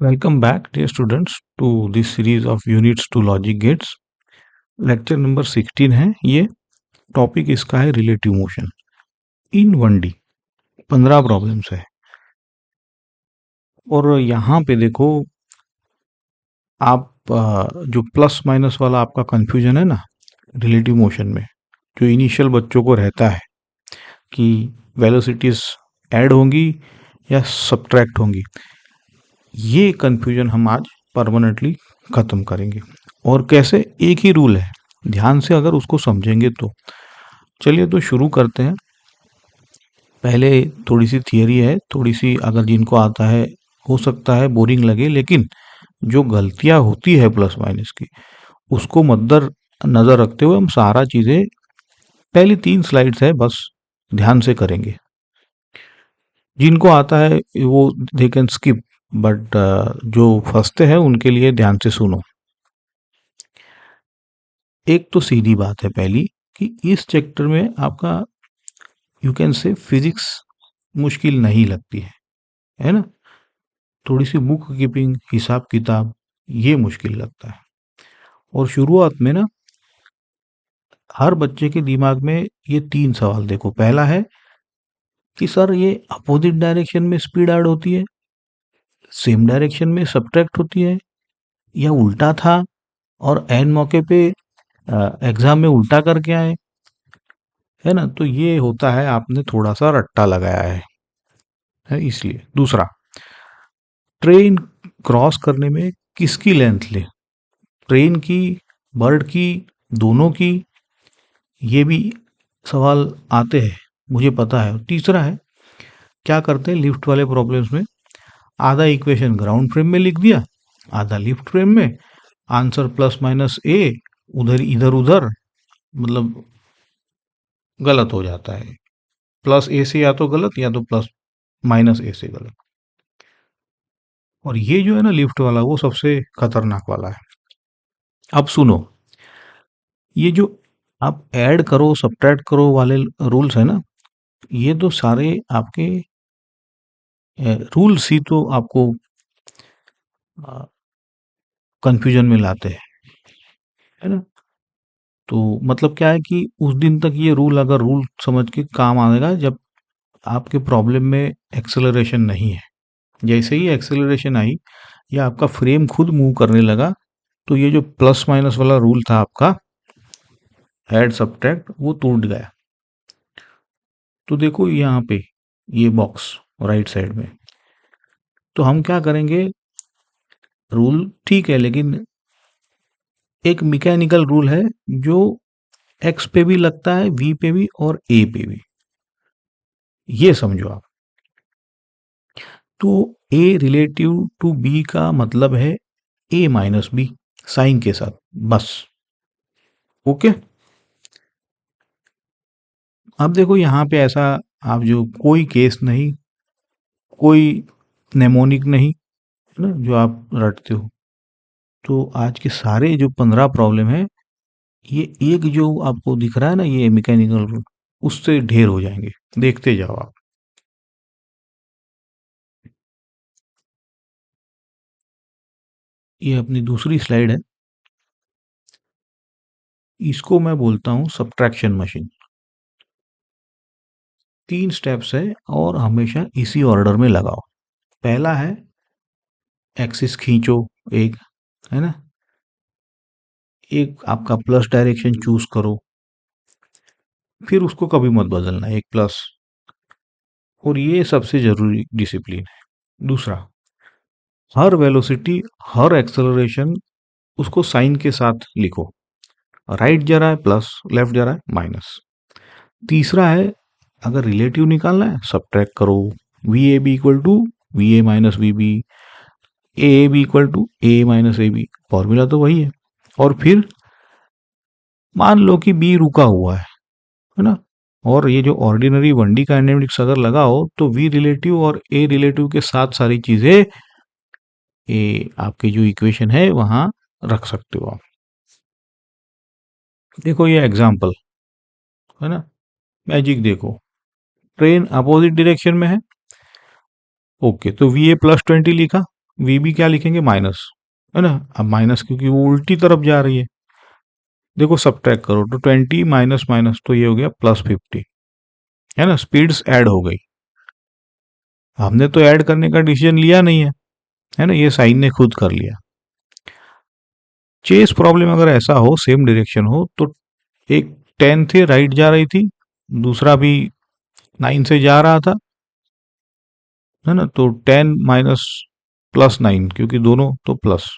Welcome back, dear students, to this series of units to logic gates. Lecture number 16 है ये. Topic इसका है relative motion in 1D. 15 problems है. और यहाँ पे देखो, आप जो प्लस माइनस वाला आपका कंफ्यूजन है ना रिलेटिव मोशन में, जो इनिशियल बच्चों को रहता है कि वेलोसिटीज ऐड होंगी या सब्ट्रैक्ट होंगी, ये कंफ्यूजन हम आज परमानेंटली खत्म करेंगे. और कैसे? एक ही रूल है, ध्यान से अगर उसको समझेंगे तो. चलिए तो शुरू करते हैं. पहले थोड़ी सी थियरी है, थोड़ी सी अगर जिनको आता है हो सकता है बोरिंग लगे, लेकिन जो गलतियां होती है प्लस माइनस की उसको मद्दर नजर रखते हुए हम सारा चीजें पहली 3 स्लाइड्स है बस ध्यान से करेंगे. जिनको आता है वो दे कैन स्किप, बट जो फंसते हैं उनके लिए ध्यान से सुनो. एक तो सीधी बात है पहली कि इस चैप्टर में आपका यू कैन से फिजिक्स मुश्किल नहीं लगती है ना. थोड़ी सी बुक कीपिंग, हिसाब किताब, ये मुश्किल लगता है. और शुरुआत में ना हर बच्चे के दिमाग में ये 3 सवाल देखो. पहला है कि सर ये अपोजिट डायरेक्शन में स्पीड ऐड होती है, सेम डायरेक्शन में सब्ट्रैक्ट होती है, या उल्टा था और एन मौके पे एग्जाम में उल्टा करके आए, है ना. तो ये होता है आपने थोड़ा सा रट्टा लगाया है इसलिए. दूसरा, ट्रेन क्रॉस करने में किसकी लेंथ ले, ट्रेन की, बर्ड की, दोनों की, ये भी सवाल आते हैं, मुझे पता है. तीसरा है, क्या करते हैं लिफ्ट वाले प्रॉब्लम्स में, आधा इक्वेशन ग्राउंड फ्रेम में लिख दिया, आधा लिफ्ट फ्रेम में, आंसर प्लस माइनस ए, उधर इधर उधर, मतलब गलत हो जाता है. प्लस ए से या तो गलत या तो प्लस माइनस ए से गलत. और ये जो है ना लिफ्ट वाला, वो सबसे खतरनाक वाला है. अब सुनो, ये जो आप ऐड करो सब्ट्रैक्ट करो वाले रूल्स है ना, ये तो सारे आपके रूल्स ही तो आपको कंफ्यूजन में लाते हैं, है ना. तो मतलब क्या है कि उस दिन तक ये रूल अगर रूल समझ के काम आएगा जब आपके प्रॉब्लम में एक्सेलरेशन नहीं है. जैसे ही एक्सेलरेशन आई या आपका फ्रेम खुद मूव करने लगा, तो ये जो प्लस माइनस वाला रूल था आपका ऐड सब्ट्रैक्ट, वो टूट गया. तो देखो यहाँ पे ये बॉक्स राइट साइड में, तो हम क्या करेंगे, रूल ठीक है लेकिन एक मैकेनिकल रूल है जो एक्स पे भी लगता है, वी पे भी और ए पे भी, ये समझो आप. तो ए रिलेटिव टू बी का मतलब है ए माइनस बी साइन के साथ, बस. ओके. अब देखो यहाँ पे ऐसा आप जो कोई केस नहीं, कोई नेमोनिक नहीं, है ना, जो आप रटते हो. तो आज के सारे जो 15 प्रॉब्लम है, ये एक जो आपको दिख रहा है ना ये मैकेनिकल रूल, उससे ढेर हो जाएंगे. देखते जाओ आप. ये अपनी दूसरी स्लाइड है, इसको मैं बोलता हूँ सब्ट्रैक्शन मशीन. 3 स्टेप्स है और हमेशा इसी ऑर्डर में लगाओ. पहला है एक्सिस खींचो एक, है ना, एक आपका प्लस डायरेक्शन चूज करो, फिर उसको कभी मत बदलना, एक प्लस. और ये सबसे जरूरी डिसिप्लिन है. दूसरा, हर वेलोसिटी, हर एक्सेलरेशन उसको साइन के साथ लिखो. राइट जा रहा है प्लस, लेफ्ट जा रहा है माइनस. तीसरा है, अगर रिलेटिव निकालना है सब्ट्रैक्ट करो, v a b equal to v a minus v b, a b equal to a minus a b, formula तो वही है. और फिर मान लो कि बी रुका हुआ है ना, और ये जो ऑर्डिनरी 1D काइनेमेटिक्स अगर लगाओ तो वी रिलेटिव और ए रिलेटिव के साथ सारी चीजें ये आपके जो इक्वेशन है वहां रख सकते हो आप. देखो ये एग्जाम्पल है ना, मैजिक देखो, ट्रेन अपोजिट डायरेक्शन में है. ओके, तो वी ए प्लस 20 लिखा, वी बी क्या लिखेंगे, माइनस, है ना। अब माइनस क्योंकि वो उल्टी तरफ जा रही है, देखो सब्ट्रैक्ट करो तो 20 माइनस माइनस तो ये हो गया +50, है ना। स्पीड्स ऐड हो गई, हमने तो ऐड करने का डिसीजन लिया नहीं है ना, ये साइन ने खुद कर लिया। चेस प्रॉब्लम अगर ऐसा हो, सेम डायरेक्शन हो, तो एक 10 थे राइट जा रही थी, दूसरा भी 9 से जा रहा था, है ना। तो 10 माइनस +9, क्योंकि दोनों तो प्लस,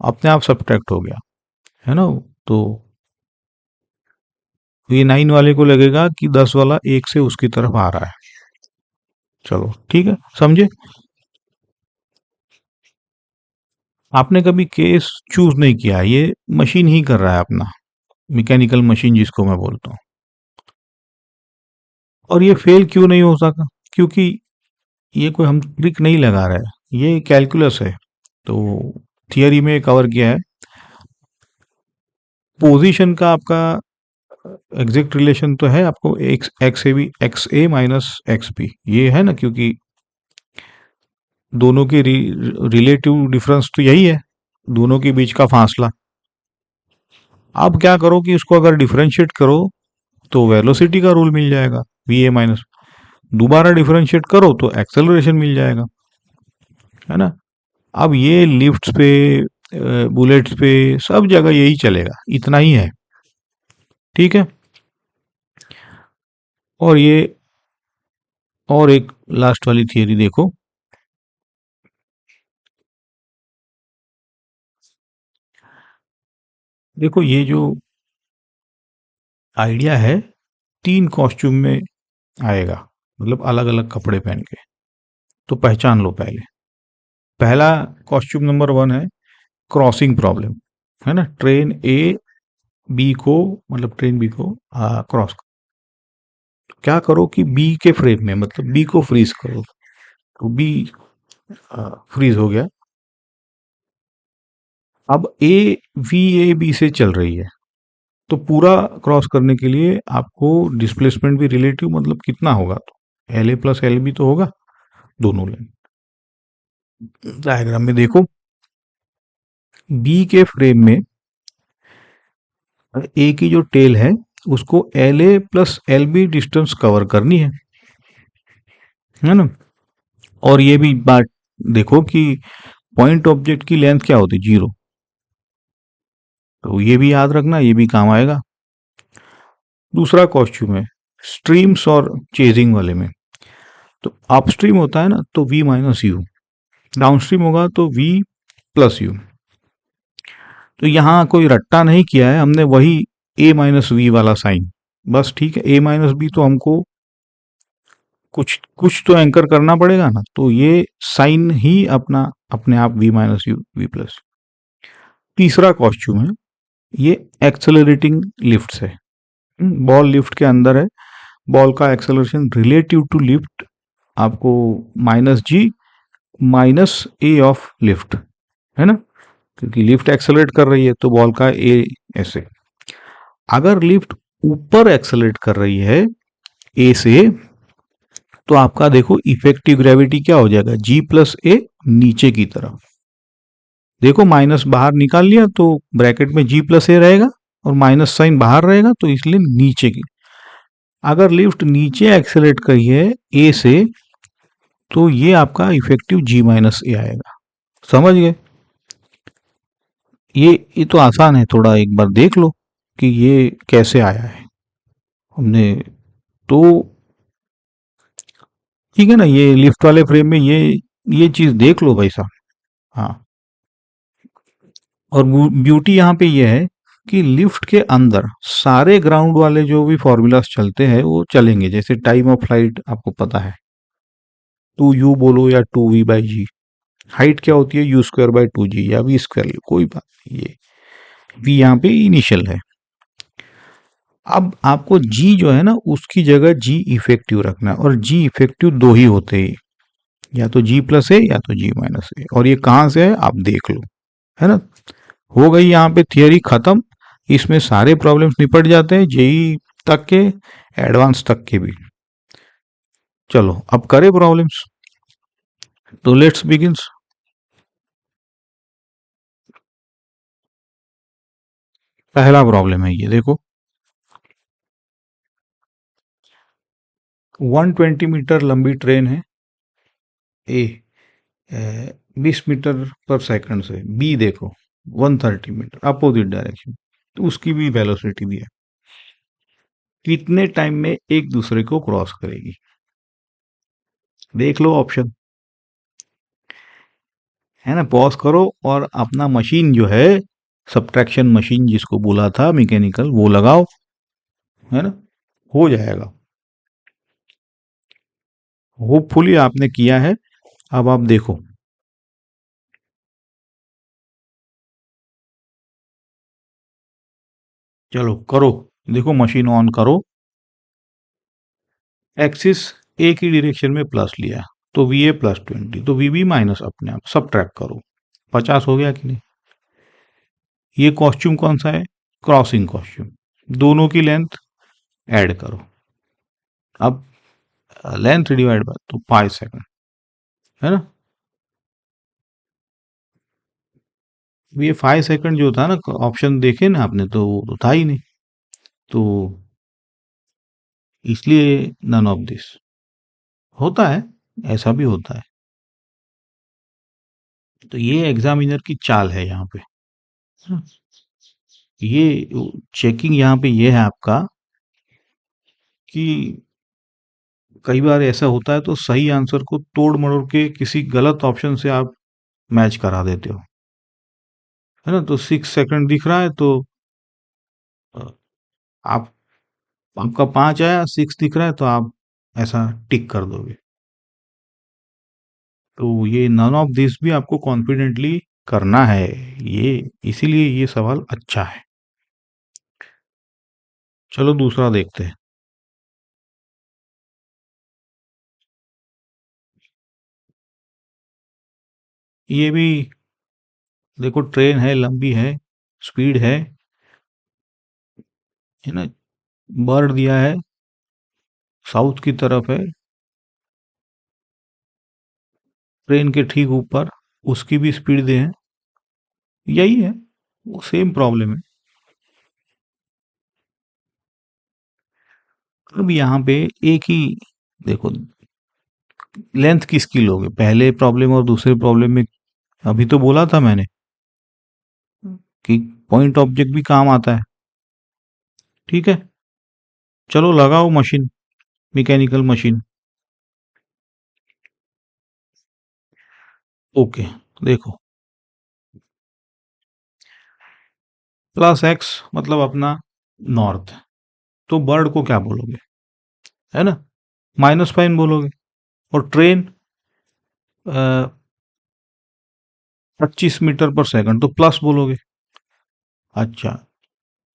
अपने आप सब्ट्रैक्ट हो गया, है ना। तो ये 9 वाले को लगेगा कि 10 वाला 1 से उसकी तरफ आ रहा है। चलो ठीक है, समझे। आपने कभी केस चूज नहीं किया, ये मशीन ही कर रहा है अपना, मैकेनिकल मशीन जिसको मैं बोलता हूँ। और ये फेल क्यों नहीं हो सका, क्योंकि ये कोई हम ट्रिक नहीं लगा रहे हैं, ये कैलकुलस है। तो थियरी में कवर किया है, पोजीशन का आपका एग्जैक्ट रिलेशन तो है आपको, x x a b x a minus x b, ये है ना, क्योंकि दोनों के रिलेटिव डिफरेंस तो यही है, दोनों के बीच का फासला। अब क्या करो कि उसको अगर डिफरेंशिएट करो तो वेलोसिटी का रूल मिल जाएगा, वी ए माइनस, दोबारा डिफरेंशिएट करो तो एक्सेलरेशन मिल जाएगा, है ना। अब ये लिफ्ट्स पे, बुलेट्स पे, सब जगह यही चलेगा, इतना ही है, ठीक है। और ये और एक लास्ट वाली थियरी देखो, देखो ये जो आइडिया है 3 कॉस्ट्यूम में आएगा, मतलब अलग अलग कपड़े पहन के, तो पहचान लो पहले। पहला कॉस्ट्यूम नंबर 1 है क्रॉसिंग प्रॉब्लम, है ना। ट्रेन ए बी को, मतलब ट्रेन बी को क्रॉस, क्या करो कि बी के फ्रेम में, मतलब बी को फ्रीज करो, तो बी फ्रीज हो गया। अब ए बी से चल रही है, तो पूरा क्रॉस करने के लिए आपको डिस्प्लेसमेंट भी रिलेटिव, मतलब कितना होगा, तो एल ए प्लस एल बी तो होगा, दोनों लेन। डायग्राम में देखो, बी के फ्रेम में ए की जो टेल है उसको एल ए plus L b distance cover करनी है ना। और ये भी बात देखो कि पॉइंट ऑब्जेक्ट की लेंथ क्या होती है, 0, तो ये भी याद रखना, ये भी काम आएगा। दूसरा कॉस्ट्यूम है स्ट्रीम्स और चेजिंग वाले में, तो अपस्ट्रीम होता है ना तो v माइनस यू, डाउनस्ट्रीम होगा तो v प्लस यू। तो यहाँ कोई रट्टा नहीं किया है हमने, वही a माइनस वी वाला साइन, बस ठीक है। a माइनस बी तो हमको कुछ कुछ तो एंकर करना पड़ेगा ना, तो ये साइन ही अपना अपने आप v minus u v plus. तीसरा कॉस्ट्यूम है ये एक्सेलरेटिंग लिफ्ट है, बॉल लिफ्ट के अंदर है, बॉल का एक्सेलरेशन रिलेटिव टू लिफ्ट आपको -g minus a of lift, है ना, क्योंकि लिफ्ट एक्सेलरेट कर रही है तो बॉल का ए ऐसे। अगर लिफ्ट ऊपर एक्सेलरेट कर रही है ए से, तो आपका देखो इफेक्टिव ग्रेविटी क्या हो जाएगा, g प्लस ए नीचे की तरफ। देखो माइनस बाहर निकाल लिया तो ब्रैकेट में g प्लस ए रहेगा, और माइनस साइन बाहर रहेगा, तो इसलिए नीचे की। अगर लिफ्ट नीचे एक्सेलरेट करी है ए से, तो ये आपका इफेक्टिव g माइनस ए आएगा, समझ गए। ये तो आसान है थोड़ा, एक बार देख लो कि ये कैसे आया है हमने। तो ठीक है ना, ये लिफ्ट वाले फ्रेम में ये चीज देख लो भाई साहब। हाँ, और ब्यूटी यहाँ पे ये है कि लिफ्ट के अंदर सारे ग्राउंड वाले जो भी फॉर्मूलास चलते हैं वो चलेंगे, जैसे टाइम ऑफ फ्लाइट आपको पता है, 2u बोलो या 2v/g। हाइट क्या होती है, u² / 2g या v², कोई बात नहीं, ये v यहाँ पे इनिशियल है। अब आपको g जो है ना उसकी जगह g इफेक्टिव रखना है, और g इफेक्टिव दो ही होते हैं, या तो g प्लस है या तो g माइनस है, और ये कहाँ से है आप देख लो, है ना। हो गई यहाँ पे थियरी खत्म, इसमें सारे प्रॉब्लम्स निपट जाते हैं, जेई तक के, एडवांस तक के भी। चलो अब करें प्रॉब्लम्स, तो लेट्स बिगिन। पहला प्रॉब्लम है ये देखो, 120 मीटर लंबी ट्रेन है ए, 20 मीटर पर सेकंड से, बी देखो 130 मीटर अपोजिट डायरेक्शन, तो उसकी भी वेलोसिटी दी है, कितने टाइम में एक दूसरे को क्रॉस करेगी। देख लो ऑप्शन, है ना, पॉज करो और अपना मशीन जो है, सब्ट्रैक्शन मशीन जिसको बोला था मैकेनिकल, वो लगाओ, है ना, हो जाएगा। होपफुली आपने किया है, अब आप देखो। चलो करो, देखो मशीन ऑन करो, एक्सिस एक ही डायरेक्शन में प्लस लिया, तो वी ए प्लस 20, तो वी बी माइनस, अपने आप सब ट्रैक करो, 50 हो गया कि नहीं। ये कॉस्ट्यूम कौन सा है, क्रॉसिंग कॉस्ट्यूम, दोनों की लेंथ ऐड करो, अब लेंथ डिवाइड बाय तो 5 सेकंड, है ना। ये 5 सेकंड जो था ना, ऑप्शन देखे ना आपने, तो वो तो था ही नहीं, तो इसलिए नन ऑफ दिस होता है, ऐसा भी होता है। तो ये एग्जामिनर की चाल है यहाँ पे, हाँ, ये चेकिंग यहाँ पे ये है आपका, कि कई बार ऐसा होता है तो सही आंसर को तोड़ मरोड़ के किसी गलत ऑप्शन से आप मैच करा देते हो, है ना। तो 6 सेकंड दिख रहा है, तो अ, आप, आपका 5 आया, 6 दिख रहा है, तो आप ऐसा टिक कर दोगे। तो ये नन ऑफ दिस भी आपको कॉन्फिडेंटली करना है, ये इसीलिए ये सवाल अच्छा है। चलो दूसरा देखते हैं। ये भी देखो, ट्रेन है, लंबी है, स्पीड है ना, बर्ड दिया है, साउथ की तरफ है, ट्रेन के ठीक ऊपर, उसकी भी स्पीड दे है, यही है, वो सेम प्रॉब्लम है। अब यहाँ पे एक ही देखो, लेंथ किसकी लोगे, पहले प्रॉब्लम और दूसरे प्रॉब्लम में, अभी तो बोला था मैंने कि पॉइंट ऑब्जेक्ट भी काम आता है, ठीक है। चलो लगाओ मशीन, मैकेनिकल मशीन, ओके। देखो, प्लस एक्स मतलब अपना नॉर्थ, तो बर्ड को क्या बोलोगे, है ना, -5 बोलोगे, और ट्रेन 25 मीटर पर सेकंड, तो प्लस बोलोगे। अच्छा,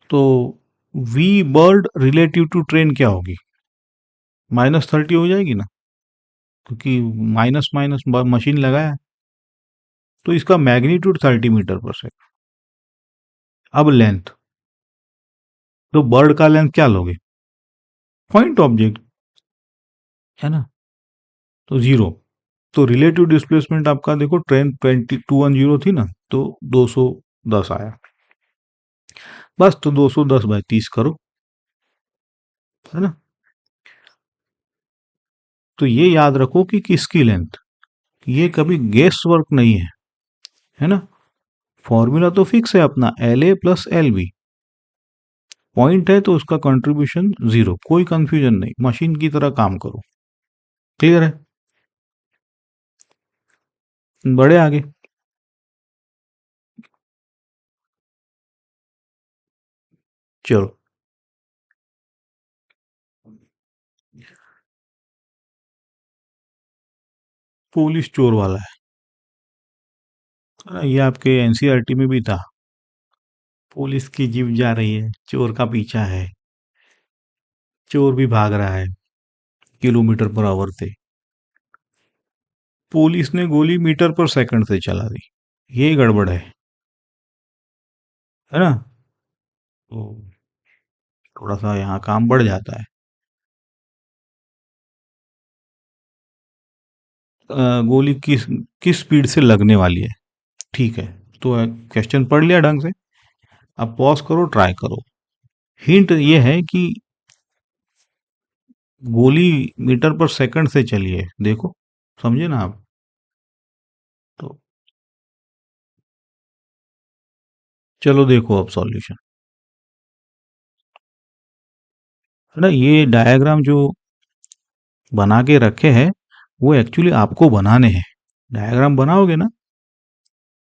तो v bird relative to train क्या होगी, -30 हो जाएगी ना, क्योंकि माइनस माइनस मशीन लगाया, तो इसका मैग्नीट्यूड 30 मीटर पर सेकंड। अब लेंथ, तो बर्ड का लेंथ क्या लोगे, पॉइंट ऑब्जेक्ट, है ना, तो 0। तो रिलेटिव डिस्प्लेसमेंट आपका देखो, ट्रेन 210 थी ना, तो 210 आया, बस, तो 210/30 करो, है ना। तो ये याद रखो कि किसकी लेंथ, ये कभी गेस वर्क नहीं है ना। फॉर्मूला तो फिक्स है अपना, LA+LB, पॉइंट है तो उसका कंट्रीब्यूशन 0, कोई कंफ्यूजन नहीं, मशीन की तरह काम करो, क्लियर है, बढ़े आगे। चलो, पुलिस चोर वाला है, ये आपके एनसीईआरटी में भी था, पुलिस की जीप जा रही है, चोर का पीछा है, चोर भी भाग रहा है km/h से, पुलिस ने गोली मीटर पर सेकंड से चला दी, ये गड़बड़ है ना, तो थोड़ा सा यहाँ काम बढ़ जाता है। गोली किस किस स्पीड से लगने वाली है, ठीक है, तो क्वेश्चन पढ़ लिया ढंग से। अब पॉज करो, ट्राई करो। हिंट ये है कि गोली मीटर पर सेकंड से चलिए, देखो, समझे ना आप? तो चलो देखो अब सॉल्यूशन। है ना, ये डायग्राम जो बना के रखे हैं वो एक्चुअली आपको बनाने हैं। डायग्राम बनाओगे ना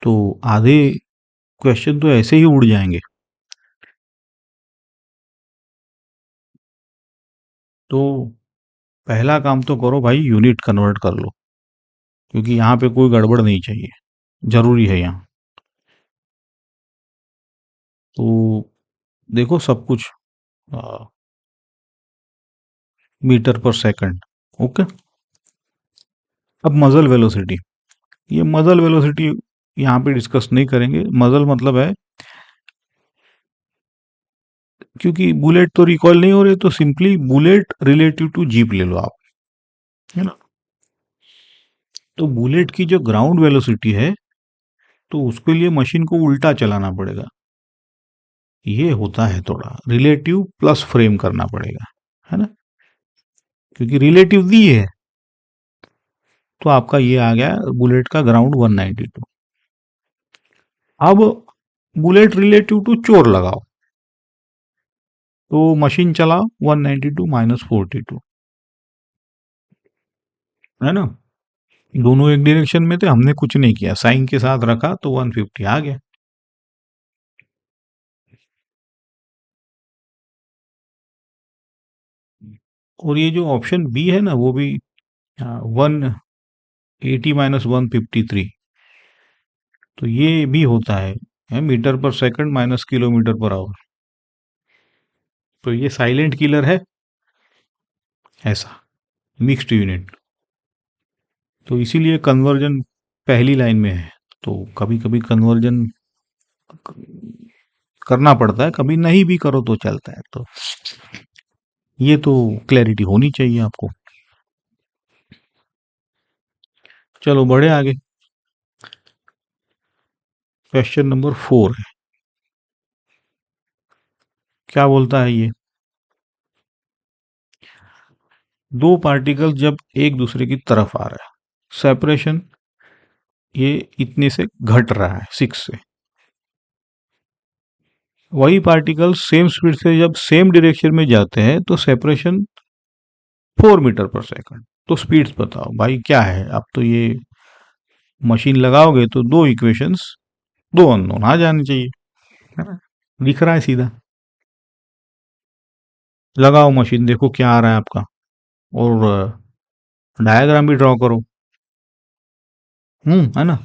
तो आधे क्वेश्चन तो ऐसे ही उड़ जाएंगे। तो पहला काम तो करो भाई, यूनिट कन्वर्ट कर लो, क्योंकि यहाँ पे कोई गड़बड़ नहीं चाहिए, जरूरी है यहाँ। तो देखो सब कुछ आ, मीटर पर सेकंड। ओके। अब मजल वेलोसिटी, ये मजल वेलोसिटी यहाँ पे डिस्कस नहीं करेंगे। मजल मतलब है, क्योंकि बुलेट तो रिकॉइल नहीं हो रही, तो simply bullet relative to jeep ले लो आप, है ना। तो बुलेट की जो ग्राउंड वेलोसिटी है, तो उसके लिए मशीन को उल्टा चलाना पड़ेगा। ये होता है थोड़ा रिलेटिव प्लस फ्रेम करना पड़ेगा, है ना, क्योंकि रिलेटिव दी है। तो आपका ये आ गया बुलेट का ग्राउंड 192। अब बुलेट रिलेटिव टू चोर लगाओ, तो मशीन चलाओ 192 माइनस 42, है ना। दोनों एक डायरेक्शन में थे, हमने कुछ नहीं किया, साइन के साथ रखा तो 150 आ गया। और ये जो ऑप्शन बी है ना, वो भी 180 माइनस 153, तो ये भी होता है metre per second minus kilometre per hour. तो ये साइलेंट किलर है ऐसा, मिक्स्ड यूनिट। तो इसीलिए कन्वर्जन पहली लाइन में है। तो कभी कभी कन्वर्जन करना पड़ता है, कभी नहीं भी करो तो चलता है। तो ये तो क्लैरिटी होनी चाहिए आपको। चलो बढ़े आगे। क्वेश्चन नंबर 4 है। क्या बोलता है ये? दो पार्टिकल जब एक दूसरे की तरफ आ रहा है, सेपरेशन ये इतने से घट रहा है 6 से। वही पार्टिकल सेम स्पीड से जब सेम डायरेक्शन में जाते हैं तो सेपरेशन 4 मीटर पर सेकंड। तो स्पीड्स बताओ भाई क्या है। अब तो ये मशीन लगाओगे तो दो इक्वेशंस, दो अननोन आ जाने चाहिए, है ना। दिख रहा है सीधा। लगाओ मशीन, देखो क्या आ रहा है आपका, और डायग्राम भी ड्रॉ करो। है ना।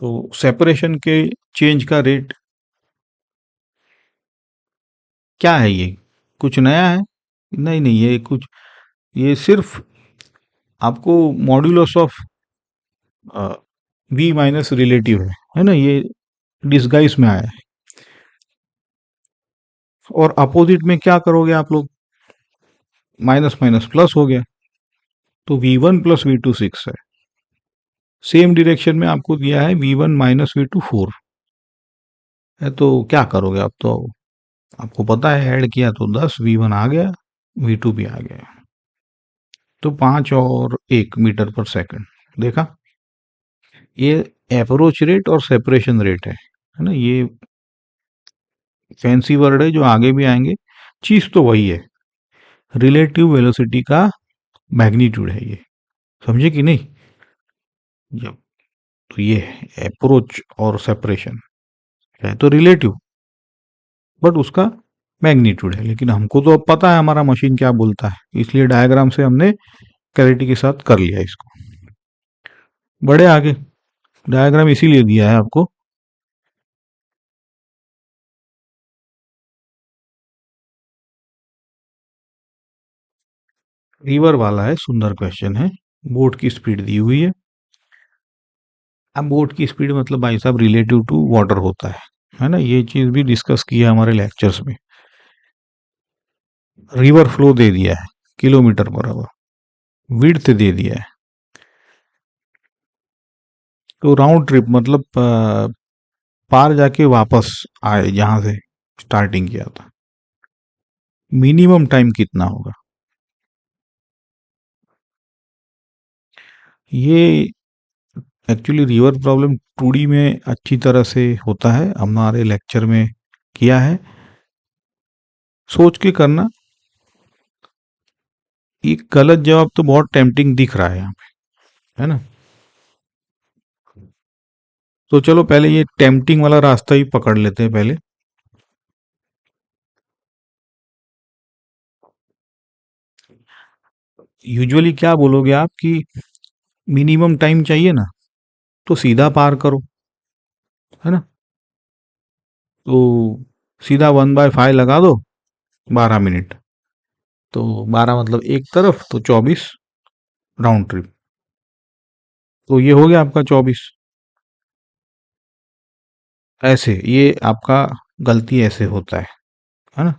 तो सेपरेशन के चेंज का रेट क्या है ये? कुछ नया है? नहीं नहीं, ये कुछ, ये सिर्फ आपको modulus of v minus relative है ना, ये डिस्गाइज में आया है। और अपोजिट में क्या करोगे आप लोग? माइनस माइनस प्लस हो गया, तो V1 प्लस V2 6 है। सेम डायरेक्शन में आपको दिया है V1 माइनस V2 4 है। तो क्या करोगे आप? तो आपको पता है, ऐड किया तो 10, V1 आ गया, V2 भी आ गया। तो 5 और 1 मीटर पर सेकंड। देखा, ये अप्रोच रेट और सेपरेशन रेट है ना। ये फैंसी वर्ड है जो आगे भी आएंगे। चीज तो वही है, रिलेटिव वेलोसिटी का मैग्नीट्यूड है ये, समझे कि नहीं? जब, तो ये है अप्रोच और सेपरेशन, है तो रिलेटिव, बट उसका मैग्नीट्यूड है। लेकिन हमको तो अब पता है हमारा मशीन क्या बोलता है, इसलिए डायग्राम से हमने क्लैरिटी के साथ कर लिया इसको। बड़े आगे, डायग्राम इसीलिए दिया है आपको। रिवर वाला है, सुंदर क्वेश्चन है। बोट की स्पीड दी हुई है। अब बोट की स्पीड मतलब भाई साहब रिलेटिव टू वाटर होता है ना। ये चीज भी डिस्कस किया हमारे लेक्चर्स में। रिवर फ्लो दे दिया है किलोमीटर पर आवर, विड्थ दे दिया है, तो राउंड ट्रिप मतलब पार जाके वापस आए जहां से स्टार्टिंग किया था, मिनिमम टाइम कितना होगा? ये एक्चुअली रिवर प्रॉब्लम 2D में अच्छी तरह से होता है, हमारे लेक्चर में किया है। सोच के करना। ये गलत जवाब तो बहुत टेम्पटिंग दिख रहा है यहाँ पे, है ना? तो चलो पहले ये टेम्पटिंग वाला रास्ता ही पकड़ लेते हैं पहले। यूजुअली क्या बोलोगे आप कि मिनिमम टाइम चाहिए ना, तो सीधा पार करो, है ना? तो सीधा 1/5 लगा दो, 12 मिनट। तो 12 मतलब एक तरफ, तो 24 राउंड ट्रिप। तो ये हो गया आपका 24। ऐसे ये आपका गलती ऐसे होता है ना?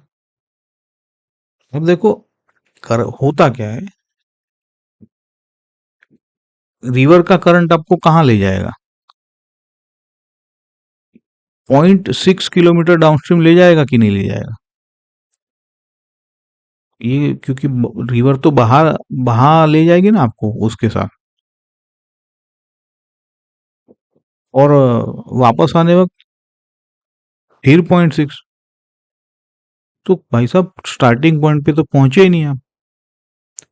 अब देखो, होता क्या है, रिवर का करंट आपको कहाँ ले जाएगा? 0.6 किलोमीटर डाउनस्ट्रीम ले जाएगा कि नहीं ले जाएगा? ये क्योंकि रिवर तो बहा बहा ले जाएगी ना आपको उसके साथ। और वापस आने वक्त फिर 0.6। तो भाई साहब स्टार्टिंग पॉइंट पे तो पहुंचे ही नहीं आप।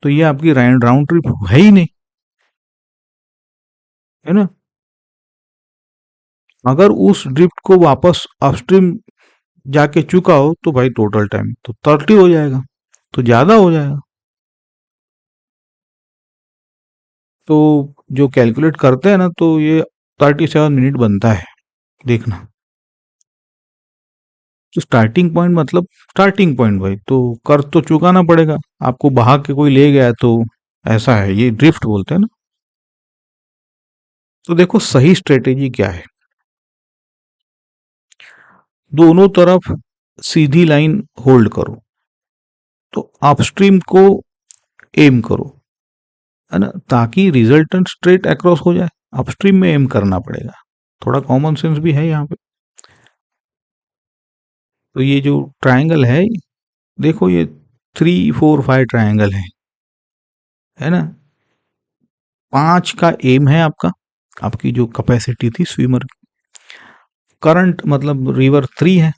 तो ये आपकी राउंड राउंड ट्रिप है ही नहीं, है ना? अगर उस ड्रिफ्ट को वापस अपस्ट्रीम जाके चुका हो तो भाई टोटल टाइम तो 30 हो जाएगा, तो ज्यादा हो जाएगा। तो जो कैलकुलेट करते हैं ना, तो ये 37 मिनट बनता है, देखना। तो स्टार्टिंग पॉइंट मतलब स्टार्टिंग पॉइंट भाई, तो कर तो चुकाना पड़ेगा आपको, बहा के कोई ले गया है तो ऐसा है, ये ड्रिफ्ट बोलते हैं ना। तो देखो सही स्ट्रेटेजी क्या है, दोनों तरफ सीधी लाइन होल्ड करो, तो अपस्ट्रीम को एम करो, है ना, ताकि रिजल्टेंट स्ट्रेट अक्रॉस हो जाए। अपस्ट्रीम में एम करना पड़ेगा, थोड़ा कॉमन सेंस भी है यहाँ पे। तो ये जो ट्रायंगल है, देखो ये 3 4 5 ट्रायंगल है ना? 5 का एम है आपका, आपकी जो कैपेसिटी थी स्विमर। करंट मतलब रिवर 3 है,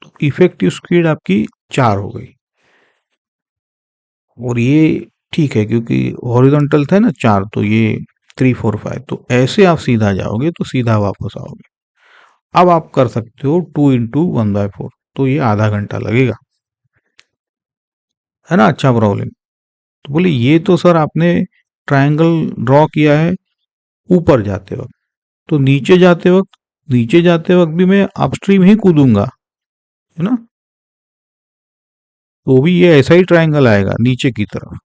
तो इफेक्टिव स्पीड आपकी 4 हो गई। और ये ठीक है क्योंकि हॉरिजॉन्टल था ना 4, तो ये 3 4 5, तो ऐसे आप सीधा जाओगे तो सीधा वापस आओगे। अब आप कर सकते हो 2 × 1/4, तो ये आधा घंटा लगेगा, है ना? अच्छा प्रॉब्लम। तो बोले ये तो सर आपने ट्रायंगल ड्रॉ किया है ऊपर जाते वक्त, तो नीचे जाते वक्त भी मैं अपस्ट्रीम ही कूदूंगा, है ना? तो भी ये ऐसा ही ट्रायंगल आएगा नीचे की तरफ,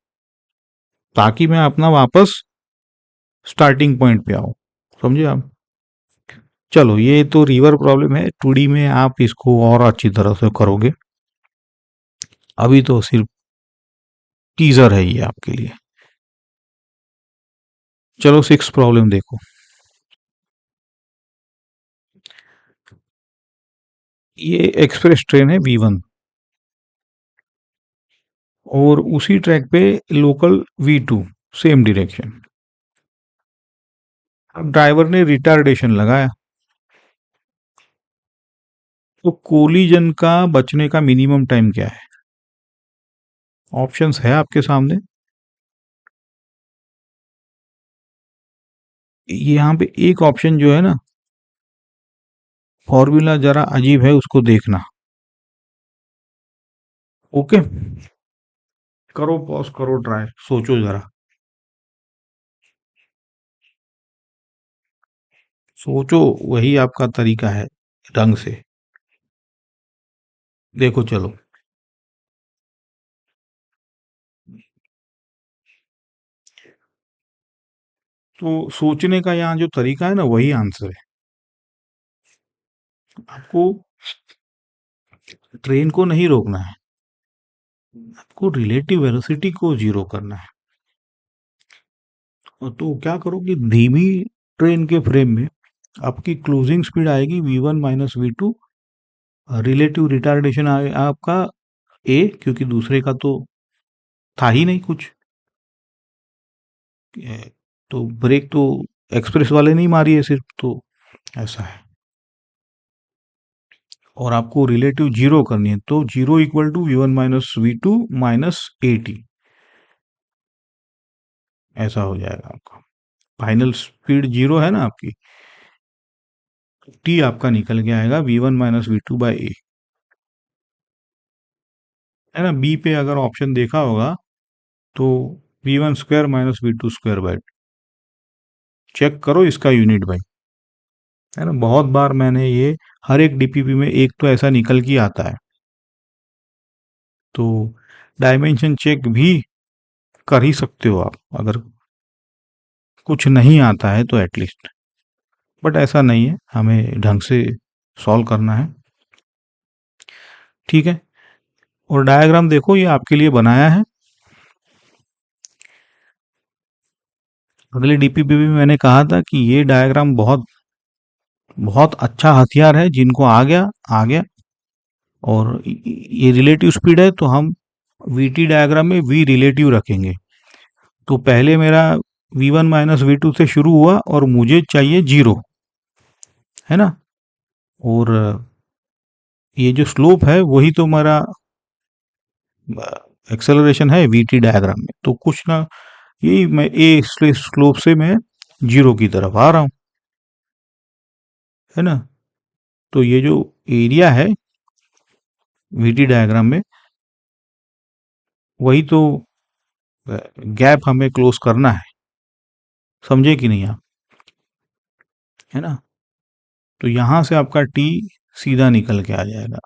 ताकि मैं अपना वापस स्टार्टिंग पॉइंट पे आऊं। समझे आप? चलो ये तो रिवर प्रॉब्लम है, 2D में आप इसको और अच्छी तरह से करोगे। अभी तो सिर्फ टीजर है ये आपके लिए। चलो 6 प्रॉब्लम देखो। ये एक्सप्रेस ट्रेन है V1, और उसी ट्रैक पे लोकल V2, सेम डायरेक्शन। अब ड्राइवर ने रिटार्डेशन लगाया, तो कोलिजन का बचने का मिनिमम टाइम क्या है? ऑप्शंस है आपके सामने। यहाँ पे एक ऑप्शन जो है ना, फॉर्मूला जरा अजीब है, उसको देखना। ओके, करो पॉज, करो ट्राई, सोचो जरा, सोचो। वही आपका तरीका है ढंग से। देखो चलो, तो सोचने का यहाँ जो तरीका है ना, वही आंसर है। आपको ट्रेन को नहीं रोकना है, आपको रिलेटिव वेलोसिटी को जीरो करना है। तो क्या करो कि धीमी ट्रेन के फ्रेम में आपकी क्लोजिंग स्पीड आएगी v1 minus v2, relative retardation आएगा आपका a, क्योंकि दूसरे का तो था ही नहीं कुछ। तो ब्रेक तो एक्सप्रेस वाले नहीं मारी है सिर्फ, तो ऐसा है। और आपको रिलेटिव जीरो करनी है, तो zero equal to v1 minus v2 minus at, ऐसा हो जाएगा आपका। फाइनल स्पीड जीरो है ना आपकी, t आपका निकल के आएगा v1 minus v2 by a, है ना। बी पे अगर ऑप्शन देखा होगा तो v1 square minus v2 square by, check करो इसका यूनिट भाई, है ना। बहुत बार मैंने ये हर एक डीपीपी में एक तो ऐसा निकल के आता है, तो डायमेंशन चेक भी कर ही सकते हो आप, अगर कुछ नहीं आता है तो एटलीस्ट। बट ऐसा नहीं है, हमें ढंग से सॉल्व करना है, ठीक है। और डायग्राम देखो, ये आपके लिए बनाया है। अगले डीपीपी में मैंने कहा था कि ये डायग्राम बहुत बहुत अच्छा हथियार है, जिनको आ गया आ गया। और ये रिलेटिव स्पीड है, तो हम वीटी डायग्राम में वी रिलेटिव रखेंगे। तो पहले मेरा v1 माइनस v2 से शुरू हुआ और मुझे चाहिए जीरो, है ना। और ये जो स्लोप है वही तो मेरा एक्सेलरेशन है वीटी डायग्राम में, तो कुछ ना, यही मैं ए स्लोप से मैं जीरो की तरफ आ रहा हूँ, है ना। तो ये जो एरिया है वीटी डायग्राम में, वही तो गैप हमें क्लोज करना है, समझे कि नहीं आप, है ना। तो यहां से आपका टी सीधा निकल के आ जाएगा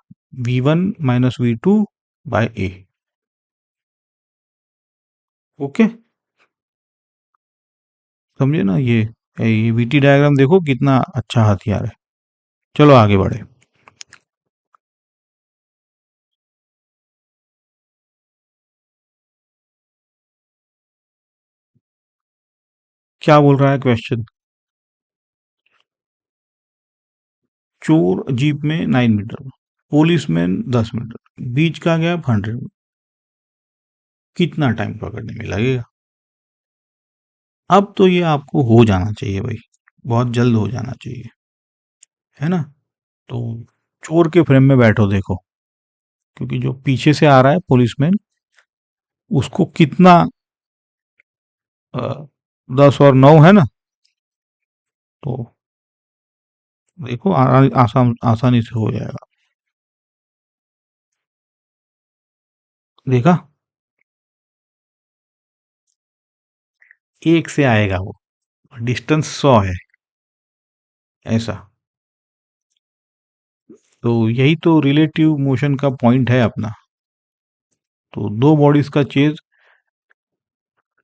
v1 माइनस v2 बाय ए, ओके, समझे ना। ये वीटी डायग्राम देखो कितना अच्छा हथियार है। चलो आगे बढ़े। क्या बोल रहा है क्वेश्चन? चोर जीप में 9 मीटर, पुलिसमैन 10 मीटर, बीच का गैप 100, कितना टाइम पकड़ने में लगेगा? अब तो ये आपको हो जाना चाहिए भाई, बहुत जल्द हो जाना चाहिए, है ना। तो चोर के फ्रेम में बैठो, देखो, क्योंकि जो पीछे से आ रहा है पुलिसमैन, उसको कितना 10 और 9 है ना, तो देखो आसानी से हो जाएगा। देखा, एक से आएगा वो, डिस्टेंस 100 है, ऐसा। तो यही तो रिलेटिव मोशन का पॉइंट है अपना। तो दो बॉडीज का चेज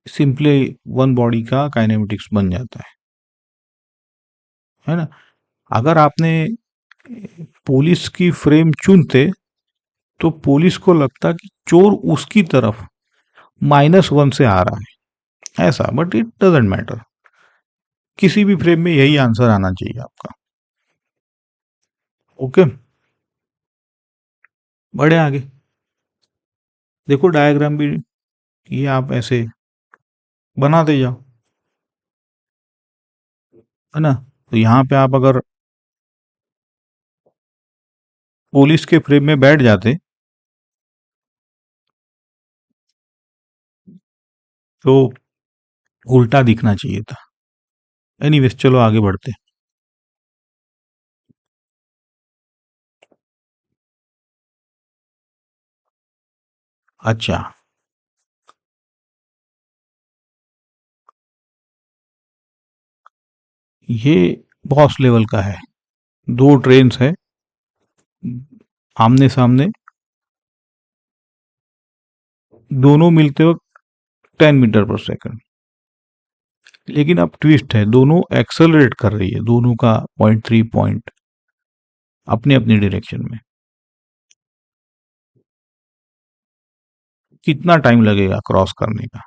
सिंपली वन बॉडी का काइनेमेटिक्स बन जाता है ना। अगर आपने पुलिस की फ्रेम चुनते, तो पुलिस को लगता कि चोर उसकी तरफ -1 से आ रहा है, ऐसा। बट इट डजेंट मैटर, किसी भी फ्रेम में यही आंसर आना चाहिए आपका, ओके। बढ़े आगे, देखो डायग्राम भी ये आप ऐसे बनाते जाओ, है ना। तो यहाँ पे आप अगर पुलिस के फ्रेम में बैठ जाते, तो उल्टा दिखना चाहिए था। एनीवेज, चलो आगे बढ़ते। अच्छा, ये बॉस लेवल का है। दो ट्रेन्स है आमने सामने, दोनों मिलते वक्त 10 मीटर पर सेकंड, लेकिन अब ट्विस्ट है, दोनों एक्सेलरेट कर रही है, दोनों का 0.3 पॉइंट अपने अपनी डायरेक्शन में। कितना टाइम लगेगा क्रॉस करने का?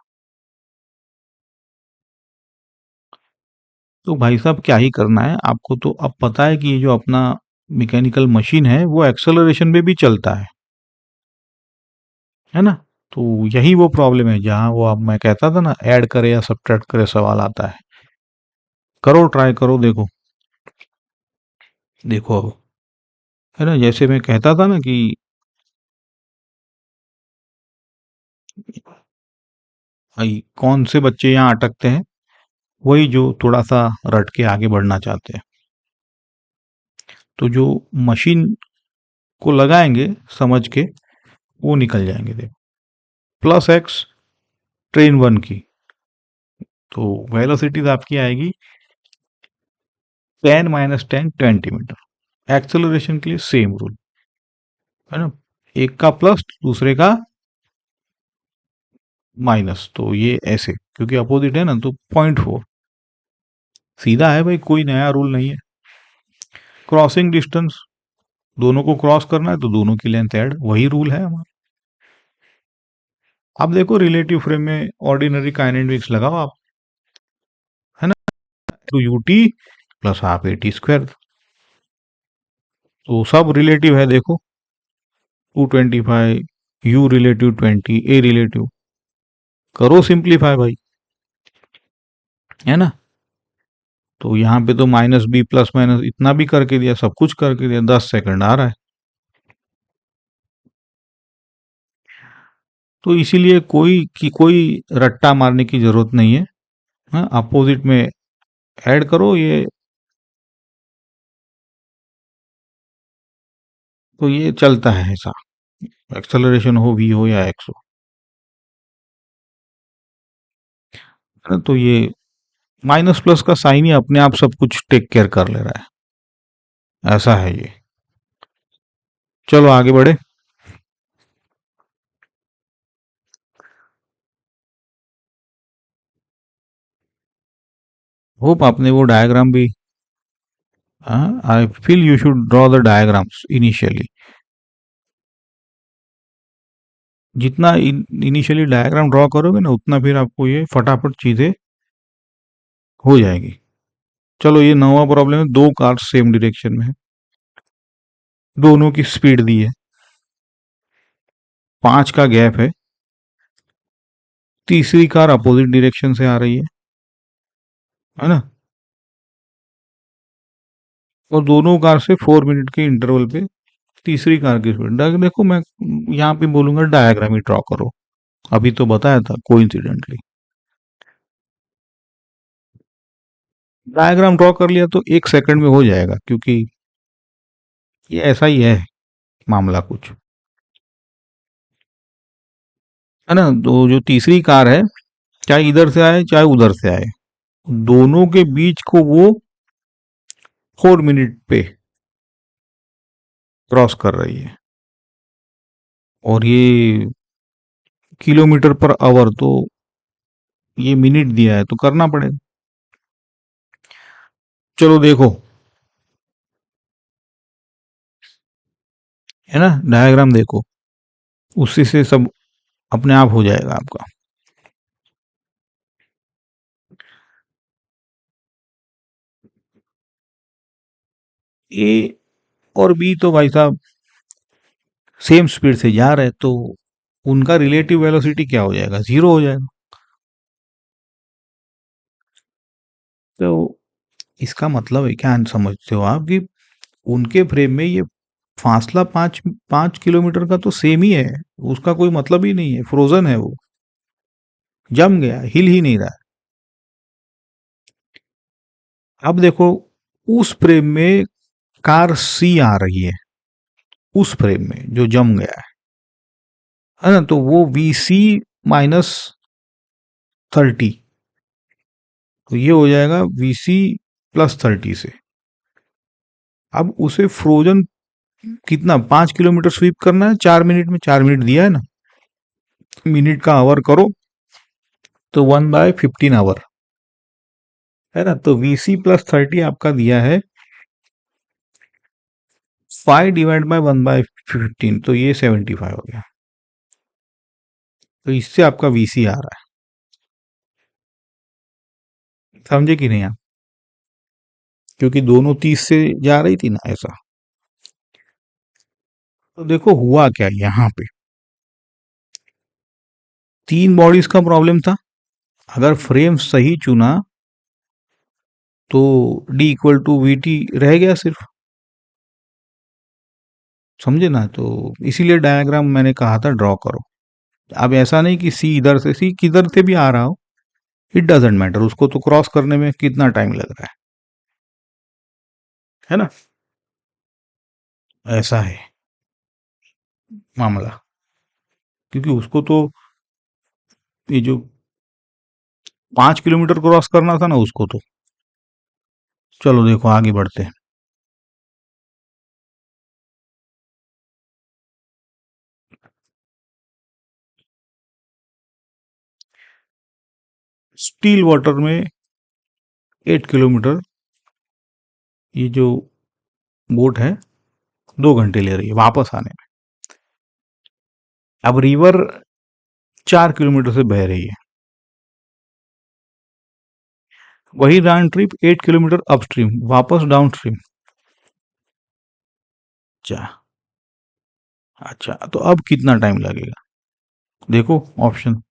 तो भाई साहब क्या ही करना है आपको, तो अब पता है कि ये जो अपना मैकेनिकल मशीन है वो एक्सेलरेशन में भी चलता है ना। तो यही वो प्रॉब्लम है जहां वो, अब मैं कहता था ना, ऐड करे या सब्ट्रैक्ट करे सवाल आता है। करो, ट्राई करो, देखो। देखो अब, है ना, जैसे मैं कहता था ना कि भाई कौन से बच्चे यहाँ अटकते हैं, वही जो थोड़ा सा रट के आगे बढ़ना चाहते हैं। तो जो मशीन को लगाएंगे समझ के, वो निकल जाएंगे। देखो, प्लस एक्स ट्रेन वन की, तो वेलोसिटीज आपकी आएगी 10 - 10 20 मीटर। एक्सेलरेशन के लिए सेम रूल है ना, एक का प्लस दूसरे का माइनस, तो ये ऐसे क्योंकि अपोजिट है ना, तो 0.4 सीधा है भाई, कोई नया रूल नहीं है। क्रॉसिंग डिस्टेंस, दोनों को क्रॉस करना है तो दोनों की लेंथ ऐड, वही रूल है हमारा। अब देखो रिलेटिव फ्रेम में ऑर्डिनरी काइनेटिक्स लगाओ आप, है ना, to u t plus half a t square, तो सब रिलेटिव है देखो। 225, यू रिलेटिव 20, ए रिलेटिव, करो सिंप्लीफाई भाई, है ना। तो यहाँ पे तो माइनस बी प्लस माइनस इतना भी करके दिया, सब कुछ करके दिया, 10 सेकंड आ रहा है। तो इसीलिए कोई रट्टा मारने की जरूरत नहीं है। हाँ, अपोजिट में ऐड करो ये, तो ये चलता है ऐसा, एक्सेलरेशन हो वी हो या एक्स हो, है ना। तो ये माइनस प्लस का साइन ही अपने आप सब कुछ टेक केयर कर ले रहा है, ऐसा है ये। चलो आगे बढ़े। होप आपने वो डायग्राम भी, I feel you should draw the diagrams initially. जितना इनिशियली डायग्राम ड्रॉ करोगे ना, उतना फिर आपको ये फटाफट चीजें हो जाएगी। चलो ये नौवा प्रॉब्लम है, दो कार सेम डायरेक्शन में है, दोनों की स्पीड दी है, 5 का गैप है, तीसरी कार अपोजिट डायरेक्शन से आ रही है ना, और दोनों कार से 4 मिनट के इंटरवल पे तीसरी कार की स्पीड। देखो मैं यहाँ पे बोलूंगा डायग्राम ही ड्रॉ करो, अभी तो बताया था कोइंसिडेंटली। डायग्राम ड्रॉ कर लिया तो 1 सेकंड में हो जाएगा, क्योंकि ये ऐसा ही है मामला कुछ, है ना। तो जो तीसरी कार है, चाहे इधर से आए चाहे उधर से आए, दोनों के बीच को वो 4 मिनट पे क्रॉस कर रही है, और ये किलोमीटर पर आवर, तो ये मिनट दिया है तो करना पड़ेगा। चलो देखो, है ना, डायग्राम देखो, उसी से सब अपने आप हो जाएगा आपका। ए और बी तो भाई साहब सेम स्पीड से जा रहे हैं, तो उनका रिलेटिव वेलोसिटी क्या हो जाएगा, जीरो हो जाएगा। तो इसका मतलब है क्या समझते हो आप, कि उनके फ्रेम में ये फासला 5 5 किलोमीटर का तो सेम ही है, उसका कोई मतलब ही नहीं है, फ्रोजन है वो, जम गया, हिल ही नहीं रहा है। अब देखो, उस फ्रेम में कार सी आ रही है, उस फ्रेम में जो जम गया है ना, तो वो वी सी -30, तो ये हो जाएगा वी सी +30 से। अब उसे फ्रोजन कितना, 5 किलोमीटर स्वीप करना है 4 मिनट में, 4 मिनट दिया है ना, मिनट का आवर करो तो 1/15 आवर, है ना। तो वी सी +30 आपका दिया है 5 / 1/15, तो ये 75 हो गया। तो इससे आपका वी सी आ रहा है, समझे कि नहीं आप। क्योंकि दोनों 30 से जा रही थी ना, ऐसा। तो देखो हुआ क्या यहाँ पे, तीन बॉडीज का प्रॉब्लम था। अगर फ्रेम सही चुना तो d equal to v t रह गया सिर्फ, समझे ना। तो इसीलिए डायग्राम मैंने कहा था ड्रॉ करो। अब ऐसा नहीं कि सी इधर से, सी किधर से भी आ रहा हो, इट डजेंट मैटर, उसको तो क्रॉस करने में कितना टाइम लग रहा है ना। ऐसा है मामला, क्योंकि उसको तो ये जो 5 किलोमीटर क्रॉस करना था ना उसको तो। चलो देखो आगे बढ़ते हैं। स्टील वाटर में 8 किलोमीटर ये जो बोट है 2 घंटे ले रही है वापस आने में। अब रिवर 4 किलोमीटर से बह रही है, वही राउंड ट्रिप 8 किलोमीटर अपस्ट्रीम वापस डाउन स्ट्रीम। अच्छा, अच्छा तो अब कितना टाइम लगेगा, देखो ऑप्शन,